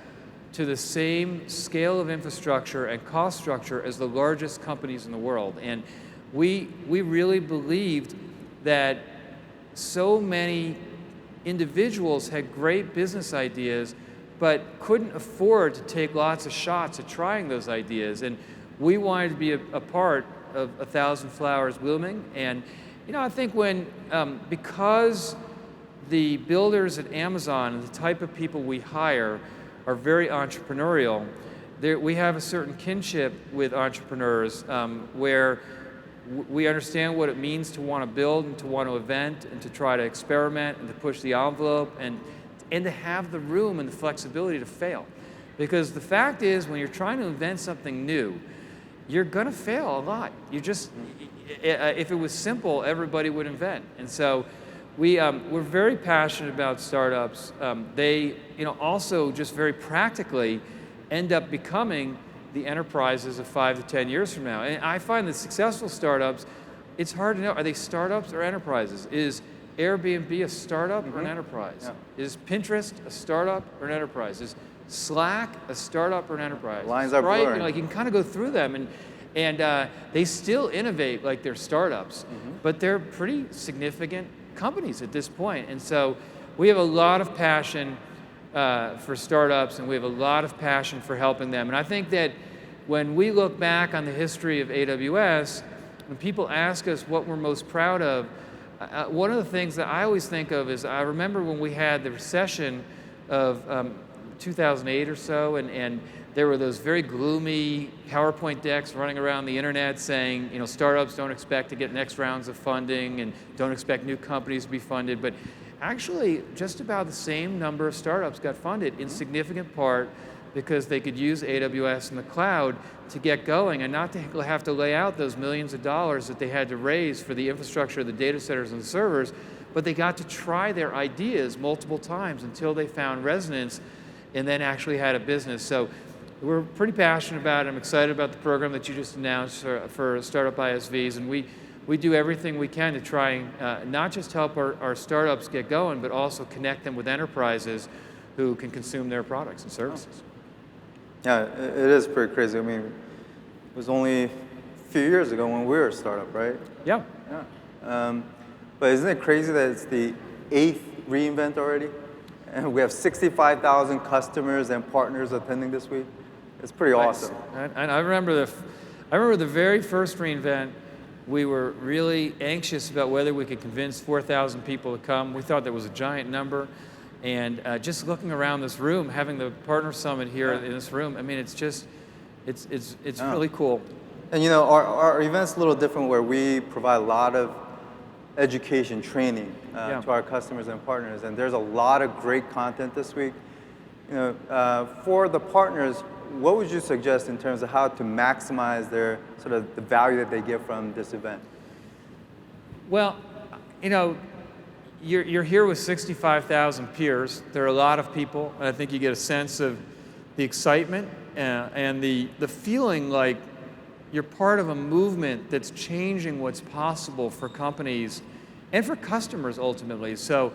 to the same scale of infrastructure and cost structure as the largest companies in the world. And we really believed that so many individuals had great business ideas but couldn't afford to take lots of shots at trying those ideas. And we wanted to be a part of 1,000 Flowers blooming. And I think because the builders at Amazon and the type of people we hire are very entrepreneurial, we have a certain kinship with entrepreneurs where we understand what it means to want to build and to want to invent and to try to experiment and to push the envelope and to have the room and the flexibility to fail. Because the fact is, when you're trying to invent something new, you're going to fail a lot. If it was simple, everybody would invent. And so we're very passionate about startups. They, also just very practically end up becoming the enterprises of 5 to 10 years from now. And I find that successful startups, it's hard to know, are they startups or enterprises? Is Airbnb a startup or an enterprise? Yeah. Is Pinterest a startup or an enterprise? Is Slack a startup or an enterprise? Lines are blurring. You can kind of go through them, and they still innovate like they're startups, but they're pretty significant companies at this point. And so we have a lot of passion for startups, and we have a lot of passion for helping them. And I think that when we look back on the history of AWS, when people ask us what we're most proud of, one of the things that I always think of is I remember when we had the recession of 2008 or so, and there were those very gloomy PowerPoint decks running around the internet saying, startups don't expect to get next rounds of funding and don't expect new companies to be funded. But actually, just about the same number of startups got funded, in significant part because they could use AWS in the cloud to get going and not to have to lay out those millions of dollars that they had to raise for the infrastructure, the data centers and the servers, but they got to try their ideas multiple times until they found resonance and then actually had a business. So we're pretty passionate about it. I'm excited about the program that you just announced for startup ISVs, and we do everything we can to try and not just help our startups get going, but also connect them with enterprises who can consume their products and services. Yeah, it is pretty crazy. I mean, it was only a few years ago when we were a startup, right? Yeah. But isn't it crazy that it's the 8th reInvent already? And we have 65,000 customers and partners attending this week. It's pretty awesome. And I remember the very first reInvent, we were really anxious about whether we could convince 4,000 people to come. We thought that was a giant number. And just looking around this room, having the partner summit here in this room, I mean, it's really cool. And our event's a little different where we provide a lot of education training to our customers and partners. And there's a lot of great content this week. For the partners, what would you suggest in terms of how to maximize their sort of the value that they get from this event? Well, you're here with 65,000 peers. There are a lot of people, and I think you get a sense of the excitement and the feeling like you're part of a movement that's changing what's possible for companies and for customers ultimately. So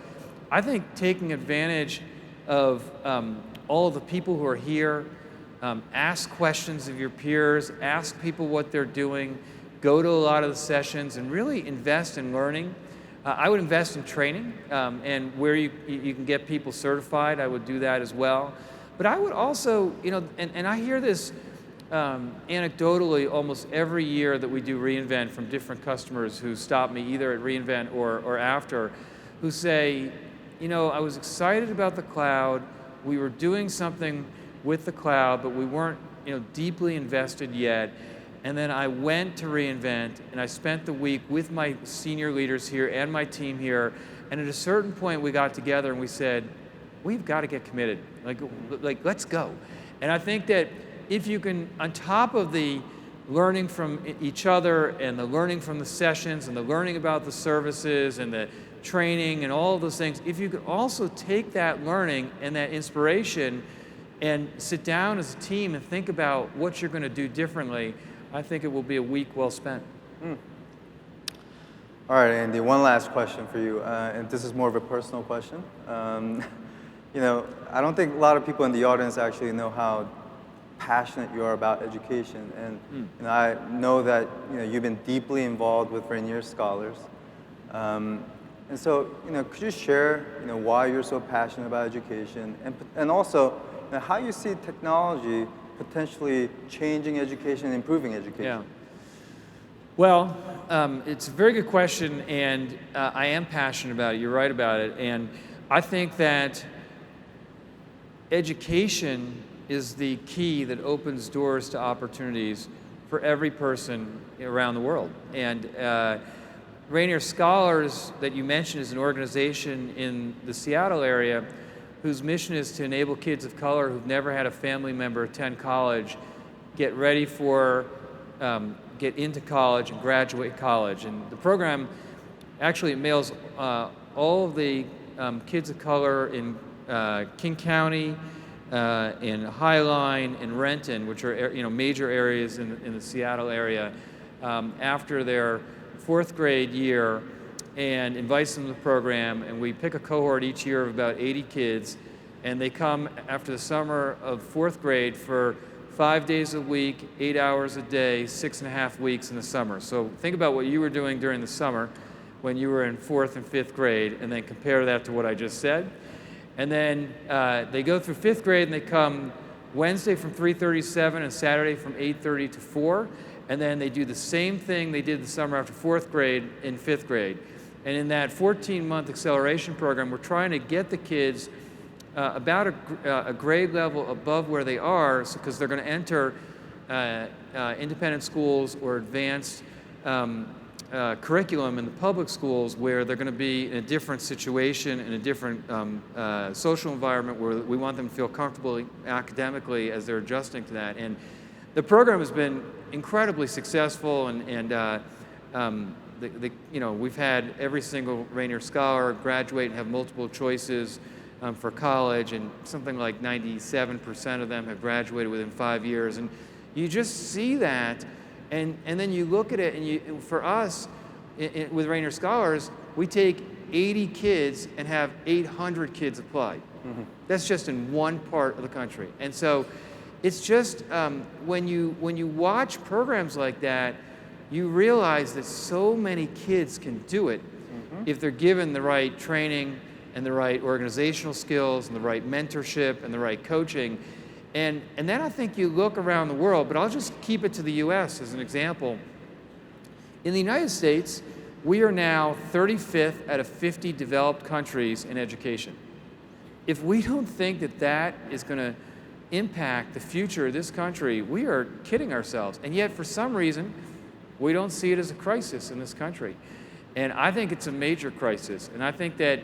I think taking advantage of all of the people who are here. Ask questions of your peers, ask people what they're doing, go to a lot of the sessions, and really invest in learning. I would invest in training, and where you can get people certified, I would do that as well. But I would also, and I hear this anecdotally almost every year that we do reInvent from different customers who stop me either at reInvent or after, who say, I was excited about the cloud, we were doing something with the cloud, but we weren't deeply invested yet. And then I went to reInvent, and I spent the week with my senior leaders here and my team here, and at a certain point we got together and we said, we've got to get committed, like let's go. And I think that if you can, on top of the learning from each other and the learning from the sessions and the learning about the services and the training and all of those things, if you could also take that learning and that inspiration and sit down as a team and think about what you're going to do differently, I think it will be a week well spent. All right, Andy, one last question for you, and this is more of a personal question. I don't think a lot of people in the audience actually know how passionate you are about education, and I know that you've been deeply involved with Rainier Scholars. And so, could you share, why you're so passionate about education, and also how you see technology potentially changing education and improving education? Yeah. Well, it's a very good question, and I am passionate about it. You're right about it, and I think that education is the key that opens doors to opportunities for every person around the world. And Rainier Scholars that you mentioned is an organization in the Seattle area whose mission is to enable kids of color who've never had a family member attend college, get ready for, get into college and graduate college. And the program, actually it mails all of the kids of color in King County, in Highline, in Renton, which are major areas in the Seattle area, after their 4th grade year, and invites them to the program, and we pick a cohort each year of about 80 kids, and they come after the summer of 4th grade for 5 days a week, 8 hours a day, 6.5 weeks in the summer. So think about what you were doing during the summer when you were in 4th and 5th grade, and then compare that to what I just said. And then they go through 5th grade, and they come Wednesday from 3:30 to 7 and Saturday from 8:30 to 4. And then they do the same thing they did the summer after 4th grade in 5th grade. And in that 14-month acceleration program, we're trying to get the kids about a grade level above where they are, because they're going to enter independent schools or advanced curriculum in the public schools, where they're going to be in a different situation, in a different social environment, where we want them to feel comfortable academically as they're adjusting to that. And the program has been incredibly successful, and we've had every single Rainier Scholar graduate and have multiple choices for college, and something like 97% of them have graduated within 5 years. And you just see that, and then you look at it, and for us, with Rainier Scholars, we take 80 kids and have 800 kids apply. Mm-hmm. That's just in one part of the country. And so it's just, when you watch programs like that, you realize that so many kids can do it if they're given the right training and the right organizational skills and the right mentorship and the right coaching. And then I think you look around the world, but I'll just keep it to the US as an example. In the United States, we are now 35th out of 50 developed countries in education. If we don't think that that is going to impact the future of this country, we are kidding ourselves. And yet, for some reason, we don't see it as a crisis in this country. And I think it's a major crisis. And I think that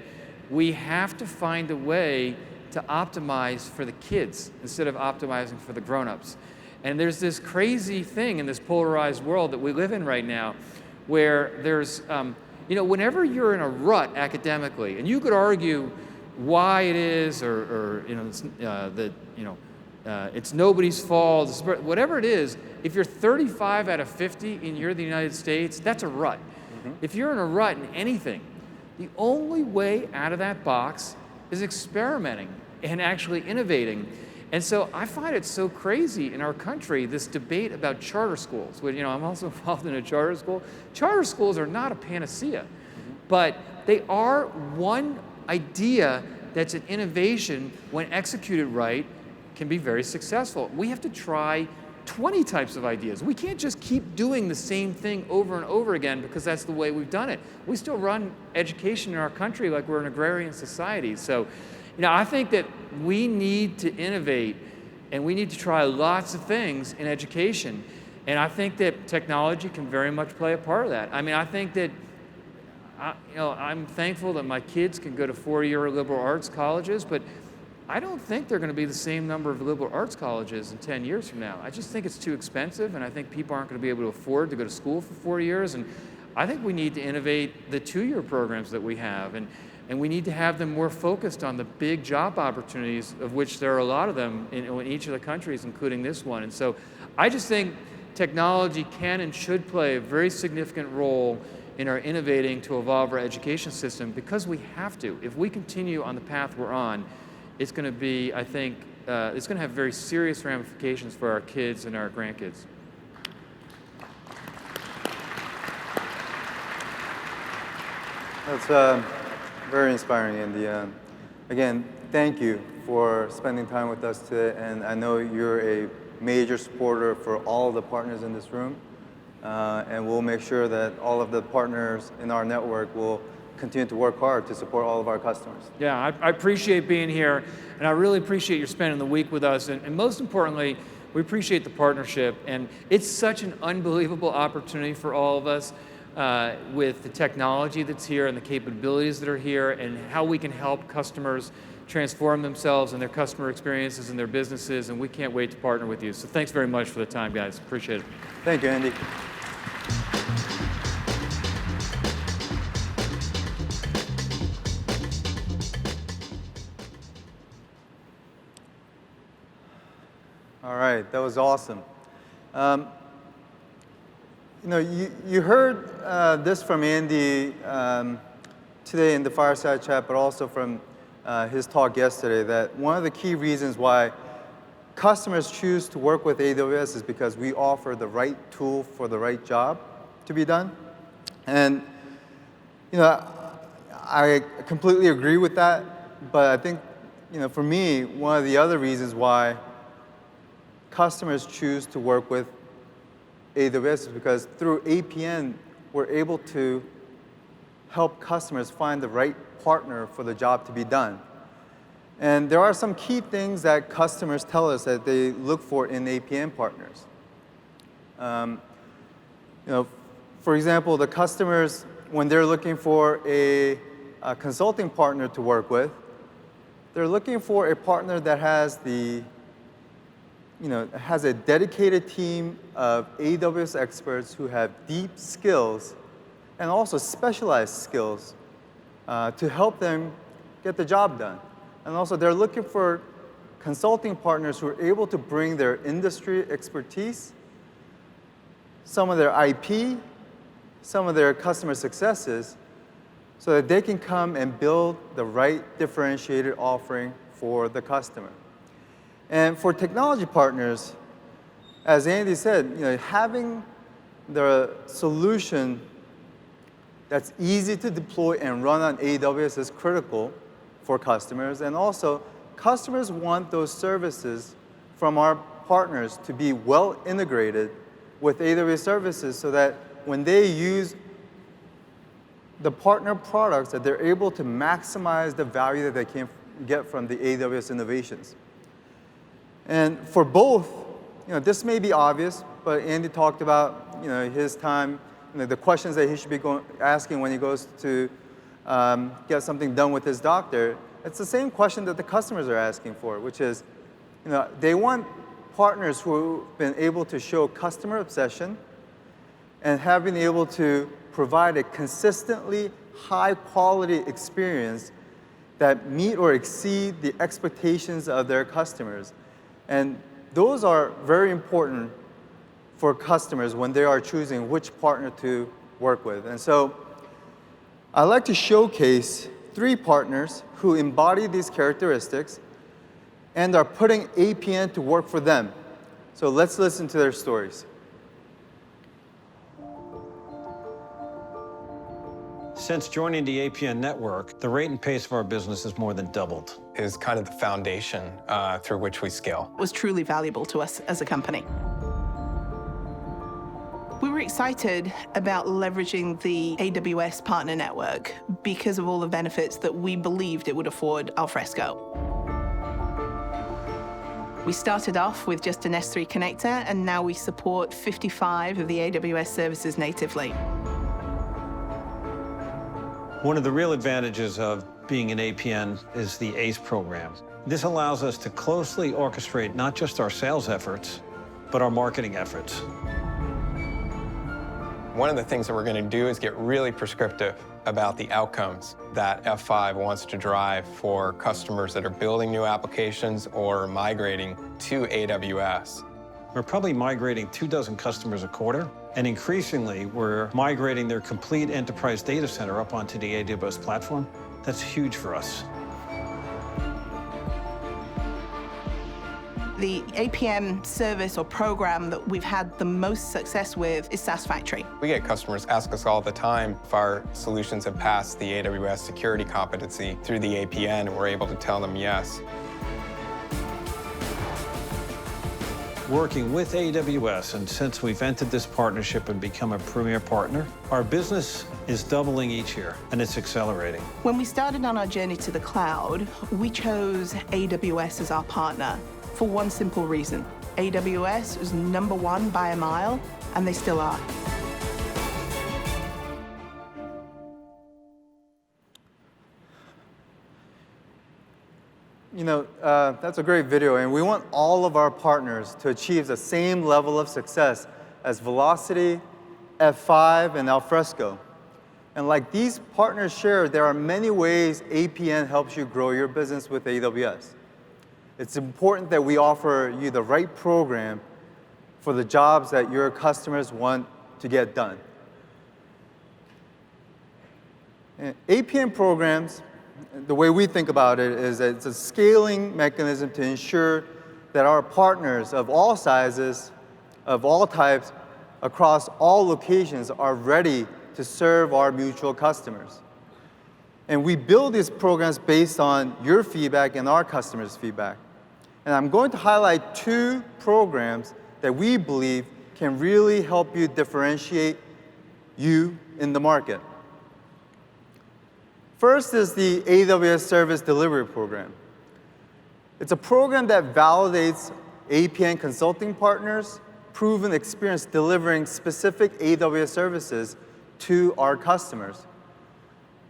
we have to find a way to optimize for the kids instead of optimizing for the grown-ups. And there's this crazy thing in this polarized world that we live in right now, where there's, whenever you're in a rut academically, and you could argue why it is, or it's nobody's fault, whatever it is, if you're 35 out of 50 and you're in the United States, that's a rut. Mm-hmm. If you're in a rut in anything, the only way out of that box is experimenting and actually innovating. And so I find it so crazy in our country, this debate about charter schools. I'm also involved in a charter school. Charter schools are not a panacea, but they are one idea that's an innovation when executed right can be very successful. We have to try 20 types of ideas. We can't just keep doing the same thing over and over again because that's the way we've done it. We still run education in our country like we're an agrarian society. So, I think that we need to innovate and we need to try lots of things in education. And I think that technology can very much play a part of that. I think that I'm thankful that my kids can go to 4-year liberal arts colleges, but I don't think they're going to be the same number of liberal arts colleges in 10 years from now. I just think it's too expensive, and I think people aren't going to be able to afford to go to school for 4 years. And I think we need to innovate the 2-year programs that we have, and we need to have them more focused on the big job opportunities, of which there are a lot of them in each of the countries, including this one. And so I just think technology can and should play a very significant role in our innovating to evolve our education system, because we have to. If we continue on the path we're on, it's going to be, I think, it's going to have very serious ramifications for our kids and our grandkids. That's very inspiring, Andy. Again, thank you for spending time with us today, and I know you're a major supporter for all of the partners in this room, and we'll make sure that all of the partners in our network will continue to work hard to support all of our customers. Yeah, I appreciate being here, and I really appreciate you spending the week with us, and most importantly, we appreciate the partnership, and it's such an unbelievable opportunity for all of us with the technology that's here and the capabilities that are here and how we can help customers transform themselves and their customer experiences and their businesses, and we can't wait to partner with you. So thanks very much for the time, guys. Appreciate it. Thank you, Andy. All right, that was awesome. You heard this from Andy today in the fireside chat, but also from his talk yesterday, that one of the key reasons why customers choose to work with AWS is because we offer the right tool for the right job to be done. And I completely agree with that, but I think for me, one of the other reasons why customers choose to work with AWS is because through APN, we're able to help customers find the right partner for the job to be done. And there are some key things that customers tell us that they look for in APN partners. For example, the customers, when they're looking for a consulting partner to work with, they're looking for a partner that has has a dedicated team of AWS experts who have deep skills and also specialized skills to help them get the job done. And also, they're looking for consulting partners who are able to bring their industry expertise, some of their IP, some of their customer successes, so that they can come and build the right differentiated offering for the customer. And for technology partners, as Andy said, having the solution that's easy to deploy and run on AWS is critical for customers. And also, customers want those services from our partners to be well integrated with AWS services so that when they use the partner products, that they're able to maximize the value that they can get from the AWS innovations. And for both, this may be obvious, but Andy talked about, his time, the questions that he should be asking when he goes to get something done with his doctor. It's the same question that the customers are asking for, which is, they want partners who've been able to show customer obsession and have been able to provide a consistently high quality experience that meet or exceed the expectations of their customers. And those are very important for customers when they are choosing which partner to work with. And so I'd like to showcase 3 partners who embody these characteristics and are putting APN to work for them. So let's listen to their stories. Since joining the APN network, the rate and pace of our business has more than doubled. Is kind of the foundation through which we scale. Was truly valuable to us as a company. We were excited about leveraging the AWS partner network because of all the benefits that we believed it would afford Alfresco. We started off with just an S3 connector, and now we support 55 of the AWS services natively. One of the real advantages of being an APN is the ACE program. This allows us to closely orchestrate not just our sales efforts, but our marketing efforts. One of the things that we're going to do is get really prescriptive about the outcomes that F5 wants to drive for customers that are building new applications or migrating to AWS. We're probably migrating 24 customers a quarter, and increasingly, we're migrating their complete enterprise data center up onto the AWS platform. That's huge for us. The APM service or program that we've had the most success with is SaaS Factory. We get customers ask us all the time if our solutions have passed the AWS security competency through the APN, and we're able to tell them yes. Working with AWS, and since we've entered this partnership and become a premier partner, our business is doubling each year, and it's accelerating. When we started on our journey to the cloud, we chose AWS as our partner for one simple reason. AWS was #1 by a mile, and they still are. You know, that's a great video, and we want all of our partners to achieve the same level of success as Velocity, F5, and Alfresco. And like these partners share, there are many ways APN helps you grow your business with AWS. It's important that we offer you the right program for the jobs that your customers want to get done. And APN programs, the way we think about it is that it's a scaling mechanism to ensure that our partners of all sizes, of all types, across all locations are ready to serve our mutual customers. And we build these programs based on your feedback and our customers' feedback. And I'm going to highlight 2 programs that we believe can really help you differentiate you in the market. First is the AWS Service Delivery Program. It's a program that validates APN consulting partners' proven experience delivering specific AWS services to our customers.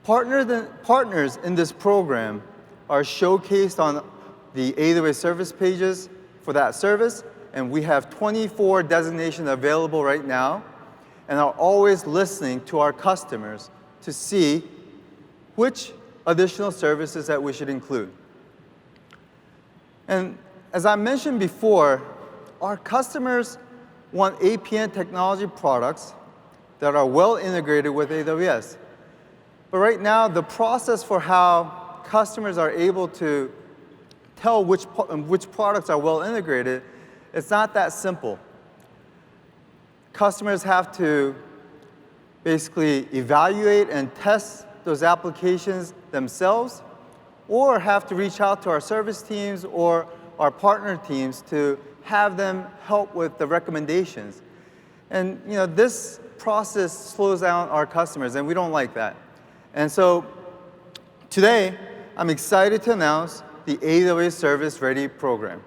Partners in this program are showcased on the AWS service pages for that service, and we have 24 designations available right now, and are always listening to our customers to see which additional services that we should include. And as I mentioned before, our customers want APN technology products that are well integrated with AWS. But right now, the process for how customers are able to tell which products are well integrated, it's not that simple. Customers have to basically evaluate and test those applications themselves, or have to reach out to our service teams or our partner teams to have them help with the recommendations. And you know, this process slows down our customers, and we don't like that. And so today, I'm excited to announce the AWS Service Ready program.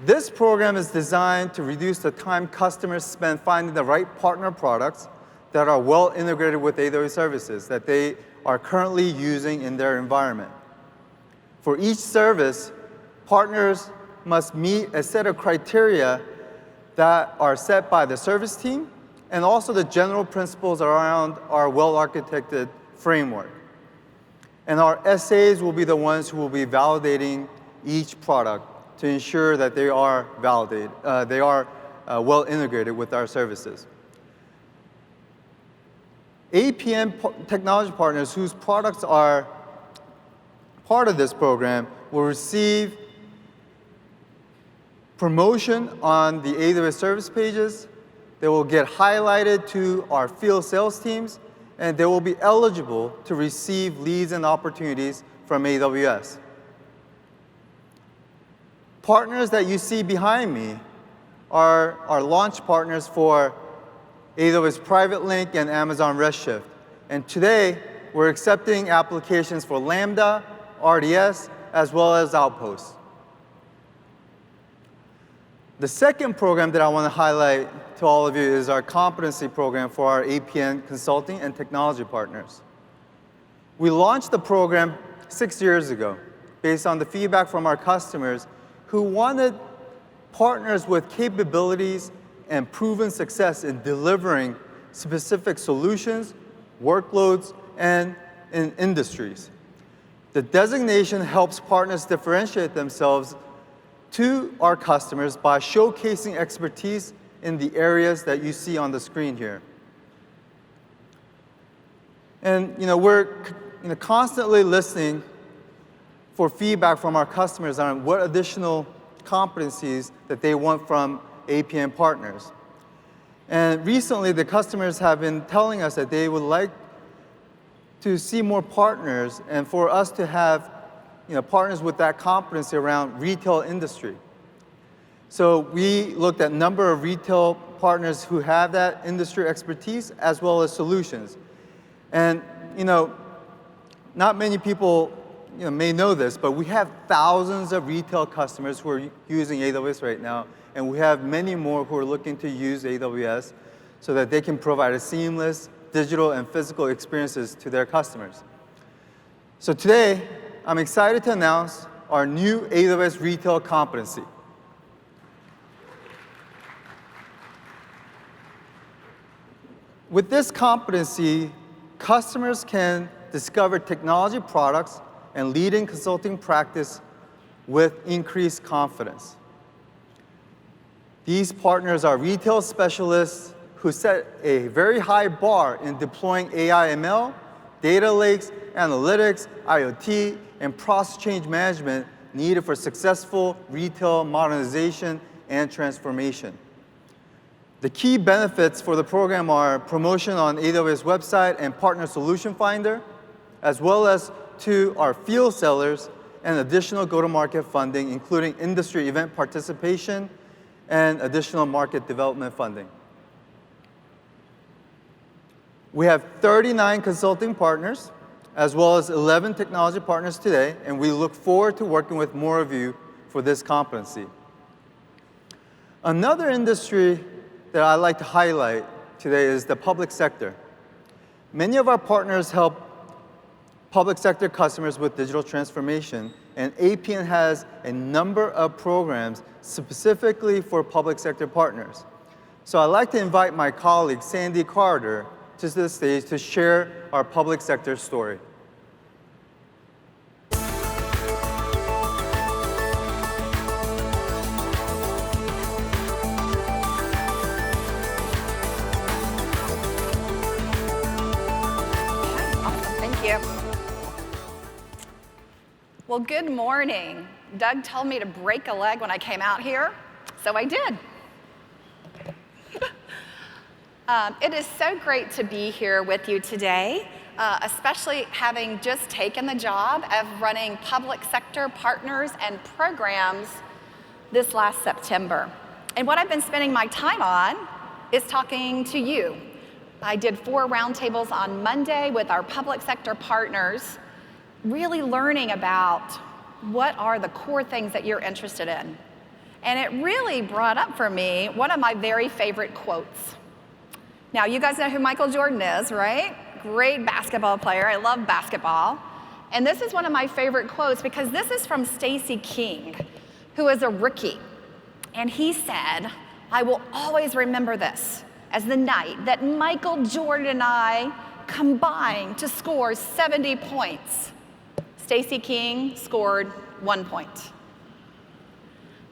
This program is designed to reduce the time customers spend finding the right partner products that are well integrated with AWS services that they are currently using in their environment. For each service, partners must meet a set of criteria that are set by the service team, and also the general principles around our well-architected framework. And our SAs will be the ones who will be validating each product to ensure that they are validated, they are well integrated with our services. APN technology partners whose products are part of this program will receive promotion on the AWS service pages. They will get highlighted to our field sales teams, and they will be eligible to receive leads and opportunities from AWS. Partners that you see behind me are our launch partners for AWS Private Link and Amazon Redshift. And today, we're accepting applications for Lambda, RDS, as well as Outposts. The second program that I want to highlight to all of you is our competency program for our APN consulting and technology partners. We launched the program 6 years ago based on the feedback from our customers who wanted partners with capabilities and proven success in delivering specific solutions, workloads, and in industries. The designation helps partners differentiate themselves to our customers by showcasing expertise in the areas that you see on the screen here. And we're constantly listening for feedback from our customers on what additional competencies that they want from APN partners. And recently, the customers have been telling us that they would like to see more partners and for us to have partners with that competency around retail industry. So we looked at a number of retail partners who have that industry expertise as well as solutions. And not many people may know this, but we have thousands of retail customers who are using AWS right now, and we have many more who are looking to use AWS so that they can provide a seamless digital and physical experiences to their customers. So today, I'm excited to announce our new AWS Retail Competency. With this competency, customers can discover technology products and leading consulting practice with increased confidence. These partners are retail specialists who set a very high bar in deploying AI ML, data lakes, analytics, IoT, and process change management needed for successful retail modernization and transformation. The key benefits for the program are promotion on AWS website and partner solution finder, as well as to our field sellers and additional go-to-market funding, including industry event participation and additional market development funding. We have 39 consulting partners, as well as 11 technology partners today, and we look forward to working with more of you for this competency. Another industry that I'd like to highlight today is the public sector. Many of our partners help public sector customers with digital transformation, and APN has a number of programs specifically for public sector partners. So I'd like to invite my colleague, Sandy Carter, to the stage to share our public sector story. Well, good morning. Doug told me to break a leg when I came out here, so I did. It is so great to be here with you today, especially having just taken the job of running public sector partners and programs this last September. And what I've been spending my time on is talking to you. I did 4 roundtables on Monday with our public sector partners, really learning about what are the core things that you're interested in. And it really brought up for me one of my very favorite quotes. Now, you guys know who Michael Jordan is, right? Great basketball player. I love basketball. And this is one of my favorite quotes because this is from Stacey King, who is a rookie. And he said, "I will always remember this as the night that Michael Jordan and I combined to score 70 points. Stacey King scored 1 point.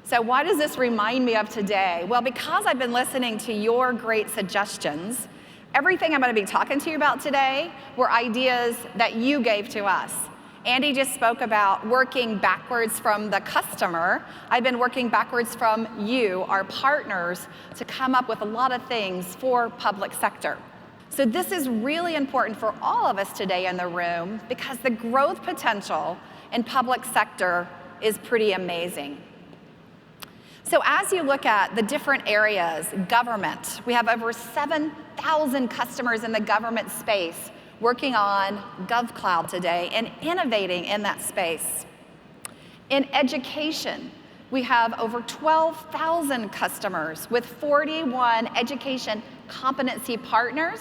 So why does this remind me of today? Well, because I've been listening to your great suggestions, everything I'm going to be talking to you about today were ideas that you gave to us. Andy just spoke about working backwards from the customer. I've been working backwards from you, our partners, to come up with a lot of things for public sector. So this is really important for all of us today in the room because the growth potential in public sector is pretty amazing. So as you look at the different areas, government, we have over 7,000 customers in the government space working on GovCloud today and innovating in that space. In education, we have over 12,000 customers with 41 education competency partners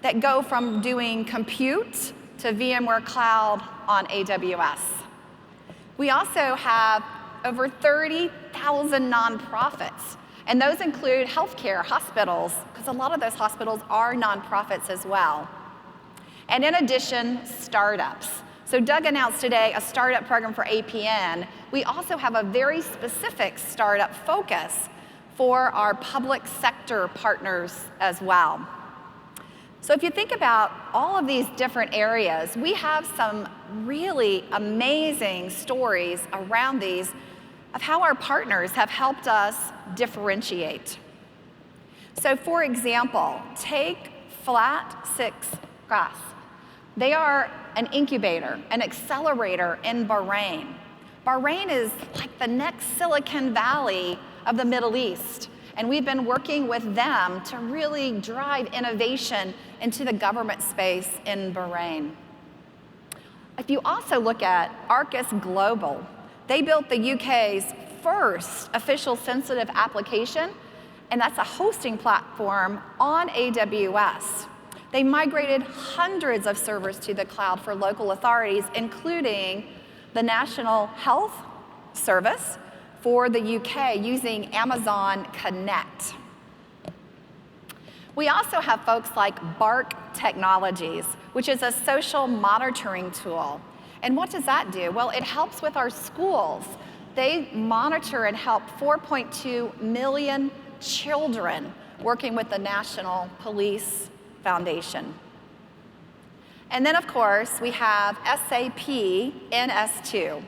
that go from doing compute to VMware Cloud on AWS. We also have over 30,000 nonprofits, and those include healthcare, hospitals, because a lot of those hospitals are nonprofits as well. And in addition, startups. So Doug announced today a startup program for APN. We also have a very specific startup focus for our public sector partners as well. So if you think about all of these different areas, we have some really amazing stories around these of how our partners have helped us differentiate. So for example, take Flat 6 Grass. They are an incubator, an accelerator in Bahrain. Bahrain is like the next Silicon Valley of the Middle East, and we've been working with them to really drive innovation into the government space in Bahrain. If you also look at Arcus Global, they built the UK's first official sensitive application, and that's a hosting platform on AWS. They migrated hundreds of servers to the cloud for local authorities, including the National Health Service for the UK using Amazon Connect. We also have folks like Bark Technologies, which is a social monitoring tool. And what does that do? Well, it helps with our schools. They monitor and help 4.2 million children working with the National Police Foundation. And then, of course, we have SAP NS2.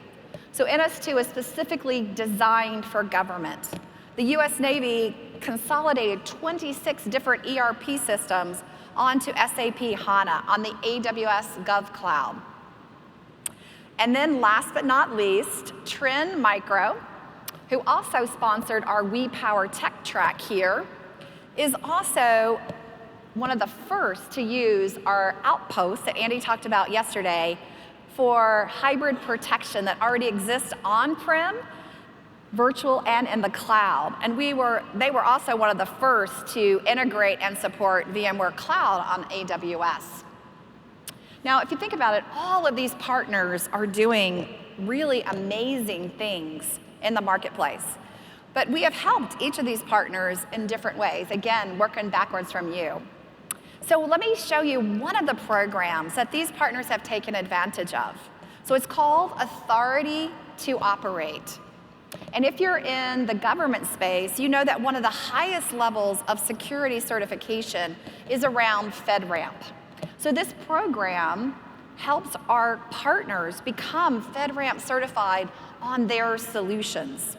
So NS2 is specifically designed for government. The US Navy consolidated 26 different ERP systems onto SAP HANA on the AWS GovCloud. And then last but not least, Trend Micro, who also sponsored our WePower Tech Track here, is also one of the first to use our Outposts that Andy talked about yesterday for hybrid protection that already exists on-prem, virtual, and in the cloud. And they were also one of the first to integrate and support VMware Cloud on AWS. Now, if you think about it, all of these partners are doing really amazing things in the marketplace. But we have helped each of these partners in different ways, again, working backwards from you. So let me show you one of the programs that these partners have taken advantage of. So it's called Authority to Operate. And if you're in the government space, you know that one of the highest levels of security certification is around FedRAMP. So this program helps our partners become FedRAMP certified on their solutions.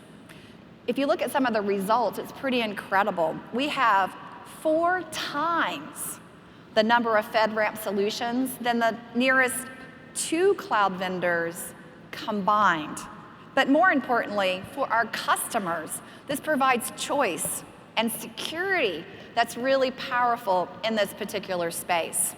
If you look at some of the results, it's pretty incredible. We have 4 times the number of FedRAMP solutions than the nearest 2 cloud vendors combined. But more importantly, for our customers, this provides choice and security that's really powerful in this particular space.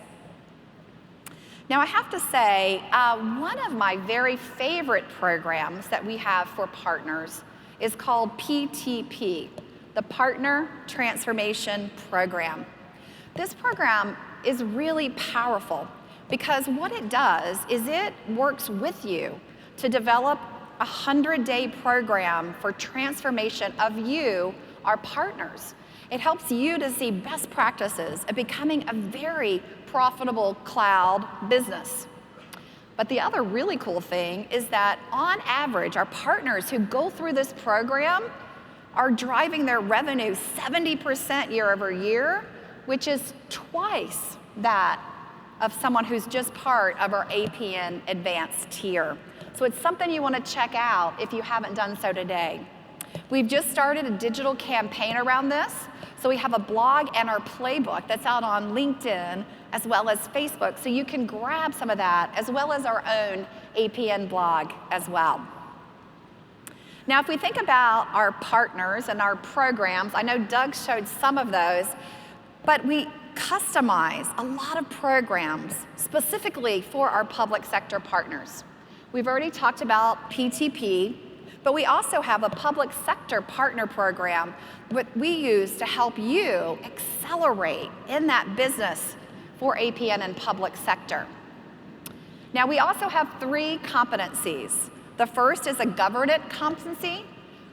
Now, I have to say, one of my very favorite programs that we have for partners is called PTP, the Partner Transformation Program. This program is really powerful because what it does is it works with you to develop a 100-day program for transformation of you, our partners. It helps you to see best practices of becoming a very profitable cloud business. But the other really cool thing is that on average, our partners who go through this program are driving their revenue 70% year over year, which is twice that of someone who's just part of our APN Advanced tier. So it's something you want to check out if you haven't done so today. We've just started a digital campaign around this. So we have a blog and our playbook that's out on LinkedIn as well as Facebook. So you can grab some of that as well as our own APN blog as well. Now, if we think about our partners and our programs, I know Doug showed some of those, but we customize a lot of programs specifically for our public sector partners. We've already talked about PTP, but we also have a public sector partner program that we use to help you accelerate in that business for APN and public sector. Now, we also have 3 competencies. The first is a governance competency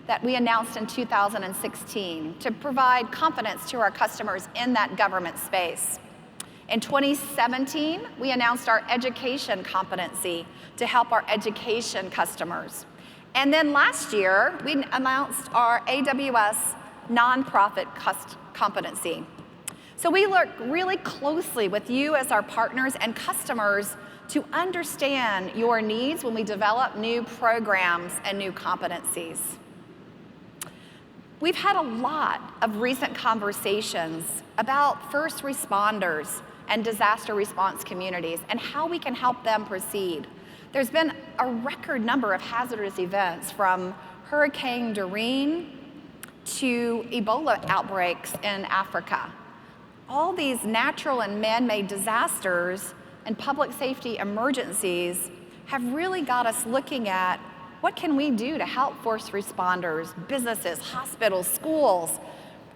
that we announced in 2016 to provide confidence to our customers in that government space. In 2017, we announced our education competency to help our education customers. And then last year, we announced our AWS nonprofit competency. So we work really closely with you as our partners and customers to understand your needs when we develop new programs and new competencies. We've had a lot of recent conversations about first responders and disaster response communities and how we can help them proceed. There's been a record number of hazardous events, from Hurricane Doreen to Ebola outbreaks in Africa. All these natural and man-made disasters and public safety emergencies have really got us looking at what can we do to help first responders, businesses, hospitals, schools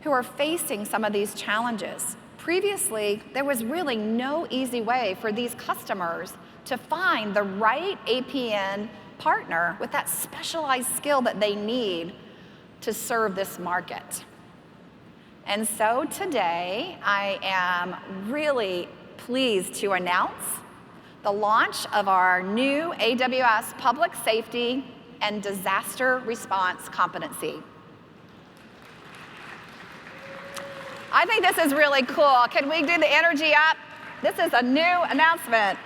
who are facing some of these challenges. Previously, there was really no easy way for these customers to find the right APN partner with that specialized skill that they need to serve this market. And so today, I am really pleased to announce the launch of our new AWS Public Safety and Disaster Response competency. I think this is really cool. Can we do the energy up? This is a new announcement.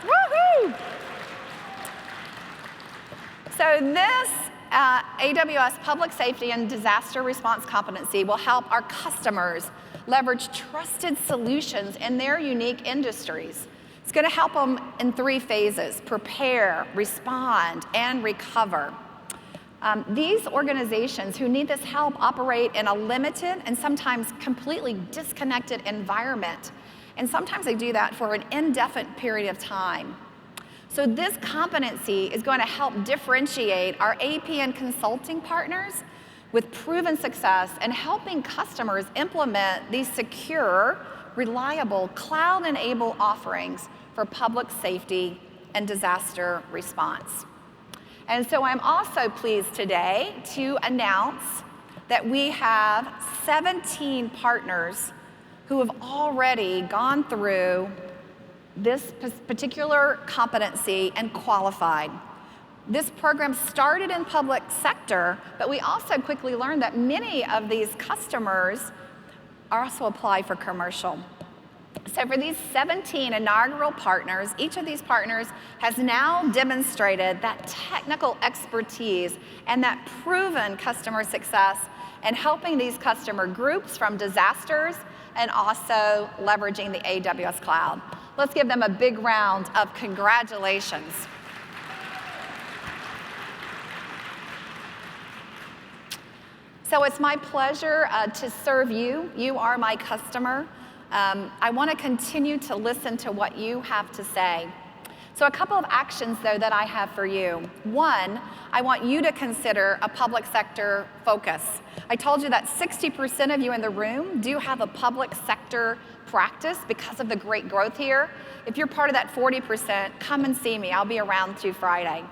Woohoo! So this AWS Public Safety and Disaster Response competency will help our customers leverage trusted solutions in their unique industries. It's going to help them in 3 phases: prepare, respond, and recover. These organizations who need this help operate in a limited and sometimes completely disconnected environment. And sometimes they do that for an indefinite period of time. So this competency is going to help differentiate our APN consulting partners with proven success and helping customers implement these secure, reliable, cloud-enabled offerings for public safety and disaster response. And so I'm also pleased today to announce that we have 17 partners who have already gone through this particular competency and qualified. This program started in public sector, but we also quickly learned that many of these customers also apply for commercial. So for these 17 inaugural partners, each of these partners has now demonstrated that technical expertise and that proven customer success in helping these customer groups from disasters and also leveraging the AWS cloud. Let's give them a big round of congratulations. So it's my pleasure to serve you. You are my customer. I want to continue to listen to what you have to say. So a couple of actions, though, that I have for you. One, I want you to consider a public sector focus. I told you that 60% of you in the room do have a public sector practice because of the great growth here. If you're part of that 40%, come and see me. I'll be around through Friday.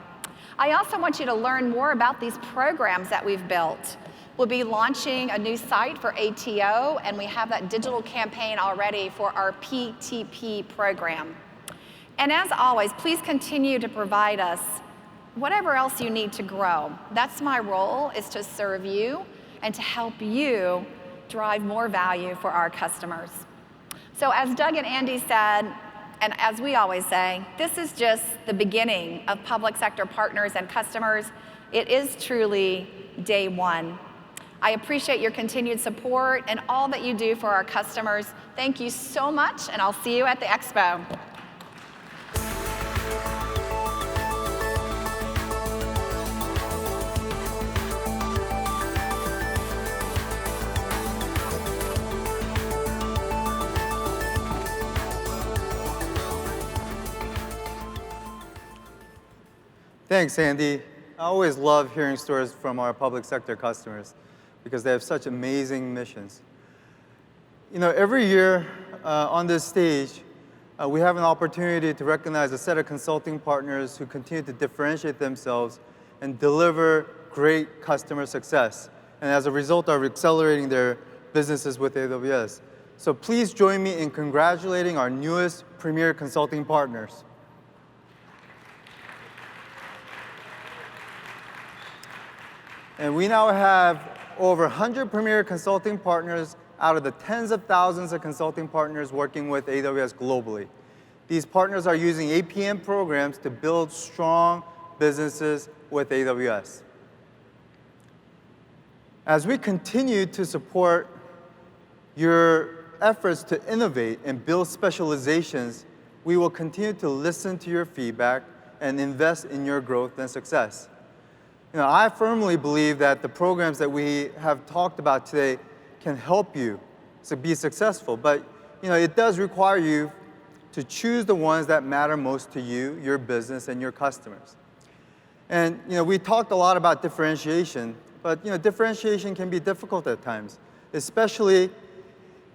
I also want you to learn more about these programs that we've built. We'll be launching a new site for ATO, and we have that digital campaign already for our PTP program. And as always, please continue to provide us whatever else you need to grow. That's my role, is to serve you and to help you drive more value for our customers. So as Doug and Andy said, And as we always say, this is just the beginning of public sector partners and customers. It is truly day one. I appreciate your continued support and all that you do for our customers. Thank you so much, and I'll see you at the expo. Thanks, Andy. I always love hearing stories from our public sector customers because they have such amazing missions. You know, every year on this stage, we have an opportunity to recognize a set of consulting partners who continue to differentiate themselves and deliver great customer success. And as a result, are accelerating their businesses with AWS. So please join me in congratulating our newest premier consulting partners. And we now have over 100 premier consulting partners out of the tens of thousands of consulting partners working with AWS globally. These partners are using APM programs to build strong businesses with AWS. As we continue to support your efforts to innovate and build specializations, we will continue to listen to your feedback and invest in your growth and success. You know, I firmly believe that the programs that we have talked about today can help you to be successful, but you know, it does require you to choose the ones that matter most to you, your business, and your customers. And you know, we talked a lot about differentiation, but you know, differentiation can be difficult at times, especially you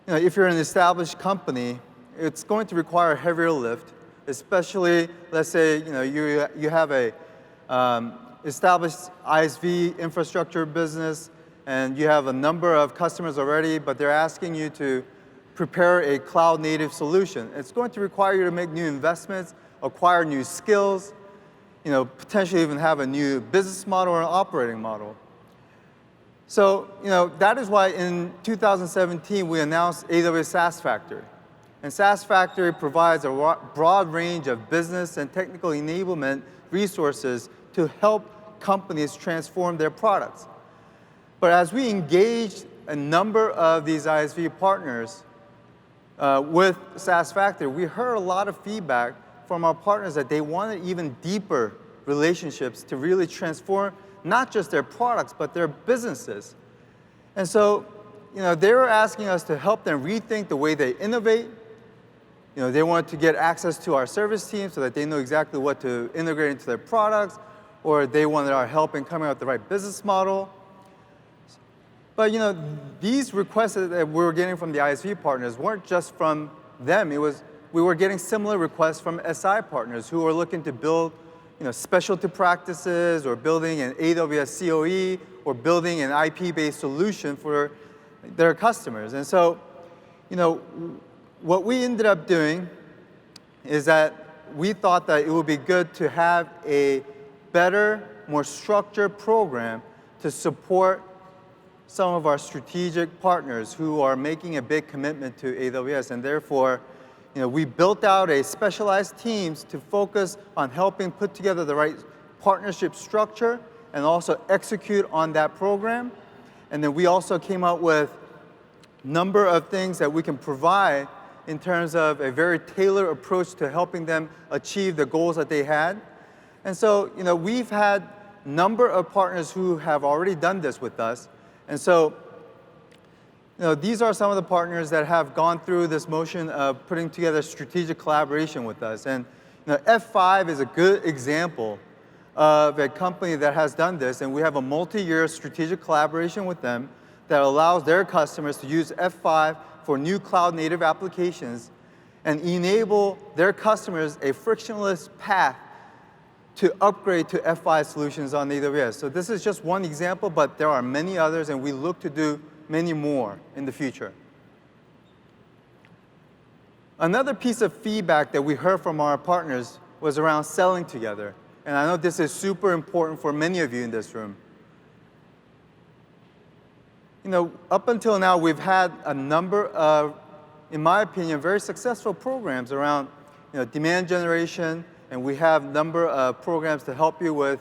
know, if you're an established company. It's going to require a heavier lift, especially let's say you know, you have a established ISV infrastructure business, and you have a number of customers already, but they're asking you to prepare a cloud-native solution. It's going to require you to make new investments, acquire new skills, you know, potentially even have a new business model or an operating model. So, you know, that is why in 2017 we announced AWS SaaS Factory. And SaaS Factory provides a broad range of business and technical enablement resources to help companies transform their products. But as we engaged a number of these ISV partners with SaaS Factory, we heard a lot of feedback from our partners that they wanted even deeper relationships to really transform not just their products, but their businesses. And so, you know, they were asking us to help them rethink the way they innovate. You know, they wanted to get access to our service team so that they know exactly what to integrate into their products, or they wanted our help in coming up with the right business model. But you know, these requests that we were getting from the ISV partners weren't just from them. We were getting similar requests from SI partners who were looking to build, you know, specialty practices, or building an AWS COE, or building an IP-based solution for their customers. And so, you know, what we ended up doing is that we thought that it would be good to have a better, more structured program to support some of our strategic partners who are making a big commitment to AWS. And therefore, you know, we built out a specialized teams to focus on helping put together the right partnership structure and also execute on that program. And then we also came out with a number of things that we can provide in terms of a very tailored approach to helping them achieve the goals that they had. And so, you know, we've had a number of partners who have already done this with us. And so, you know, these are some of the partners that have gone through this motion of putting together strategic collaboration with us. And you know, F5 is a good example of a company that has done this, and we have a multi-year strategic collaboration with them that allows their customers to use F5 for new cloud-native applications and enable their customers a frictionless path to upgrade to F5 solutions on AWS. So this is just one example, but there are many others, and we look to do many more in the future. Another piece of feedback that we heard from our partners was around selling together. And I know this is super important for many of you in this room. You know, up until now, we've had a number of, in my opinion, very successful programs around, demand generation, and we have a number of programs to help you with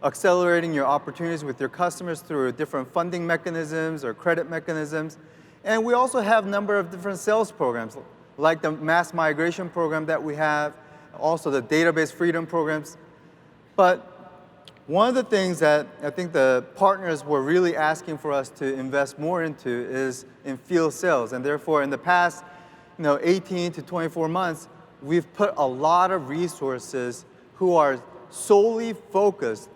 accelerating your opportunities with your customers through different funding mechanisms or credit mechanisms. And we also have a number of different sales programs, like the mass migration program that we have, also the database freedom programs. But one of the things that I think the partners were really asking for us to invest more into is in field sales. And therefore, in the past 18 to 24 months, we've put a lot of resources who are solely focused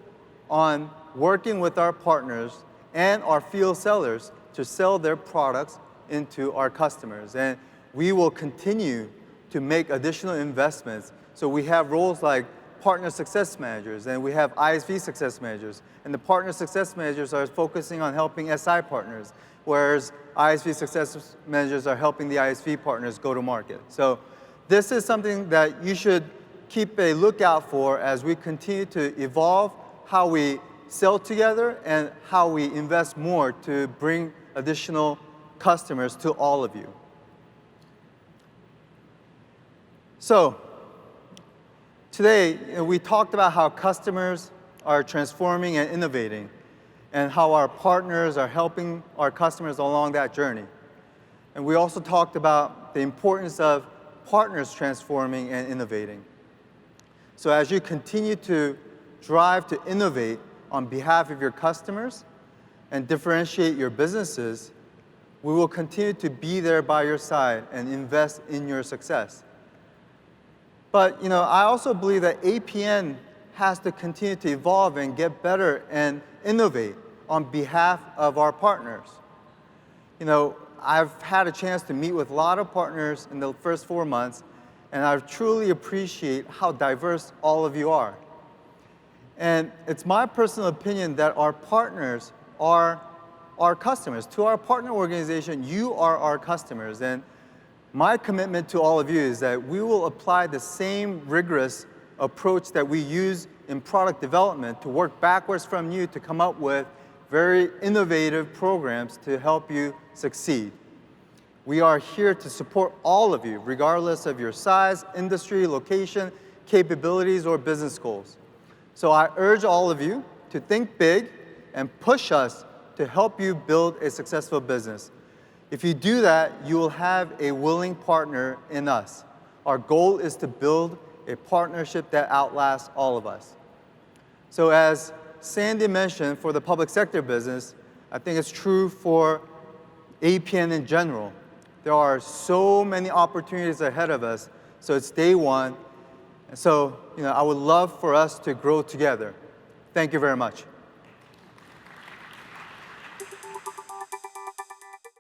on working with our partners and our field sellers to sell their products into our customers. And we will continue to make additional investments. So we have roles like partner success managers, and we have ISV success managers. And the partner success managers are focusing on helping SI partners, whereas ISV success managers are helping the ISV partners go to market. So this is something that you should keep a lookout for as we continue to evolve how we sell together and how we invest more to bring additional customers to all of you. So today, we talked about how customers are transforming and innovating, and how our partners are helping our customers along that journey. And we also talked about the importance of partners transforming and innovating. So as you continue to drive to innovate on behalf of your customers and differentiate your businesses, we will continue to be there by your side and invest in your success. But I also believe that APN has to continue to evolve and get better and innovate on behalf of our partners. I've had a chance to meet with a lot of partners in the first 4 months, and I truly appreciate how diverse all of you are. And it's my personal opinion that our partners are our customers. To our partner organization, you are our customers. And my commitment to all of you is that we will apply the same rigorous approach that we use in product development to work backwards from you to come up with very innovative programs to help you succeed. We are here to support all of you, regardless of your size, industry, location, capabilities, or business goals. So I urge all of you to think big and push us to help you build a successful business. If you do that, you will have a willing partner in us. Our goal is to build a partnership that outlasts all of us. So as Sandy mentioned, for the public sector business, I think it's true for APN in general. There are so many opportunities ahead of us, so it's day one. And so, I would love for us to grow together. Thank you very much.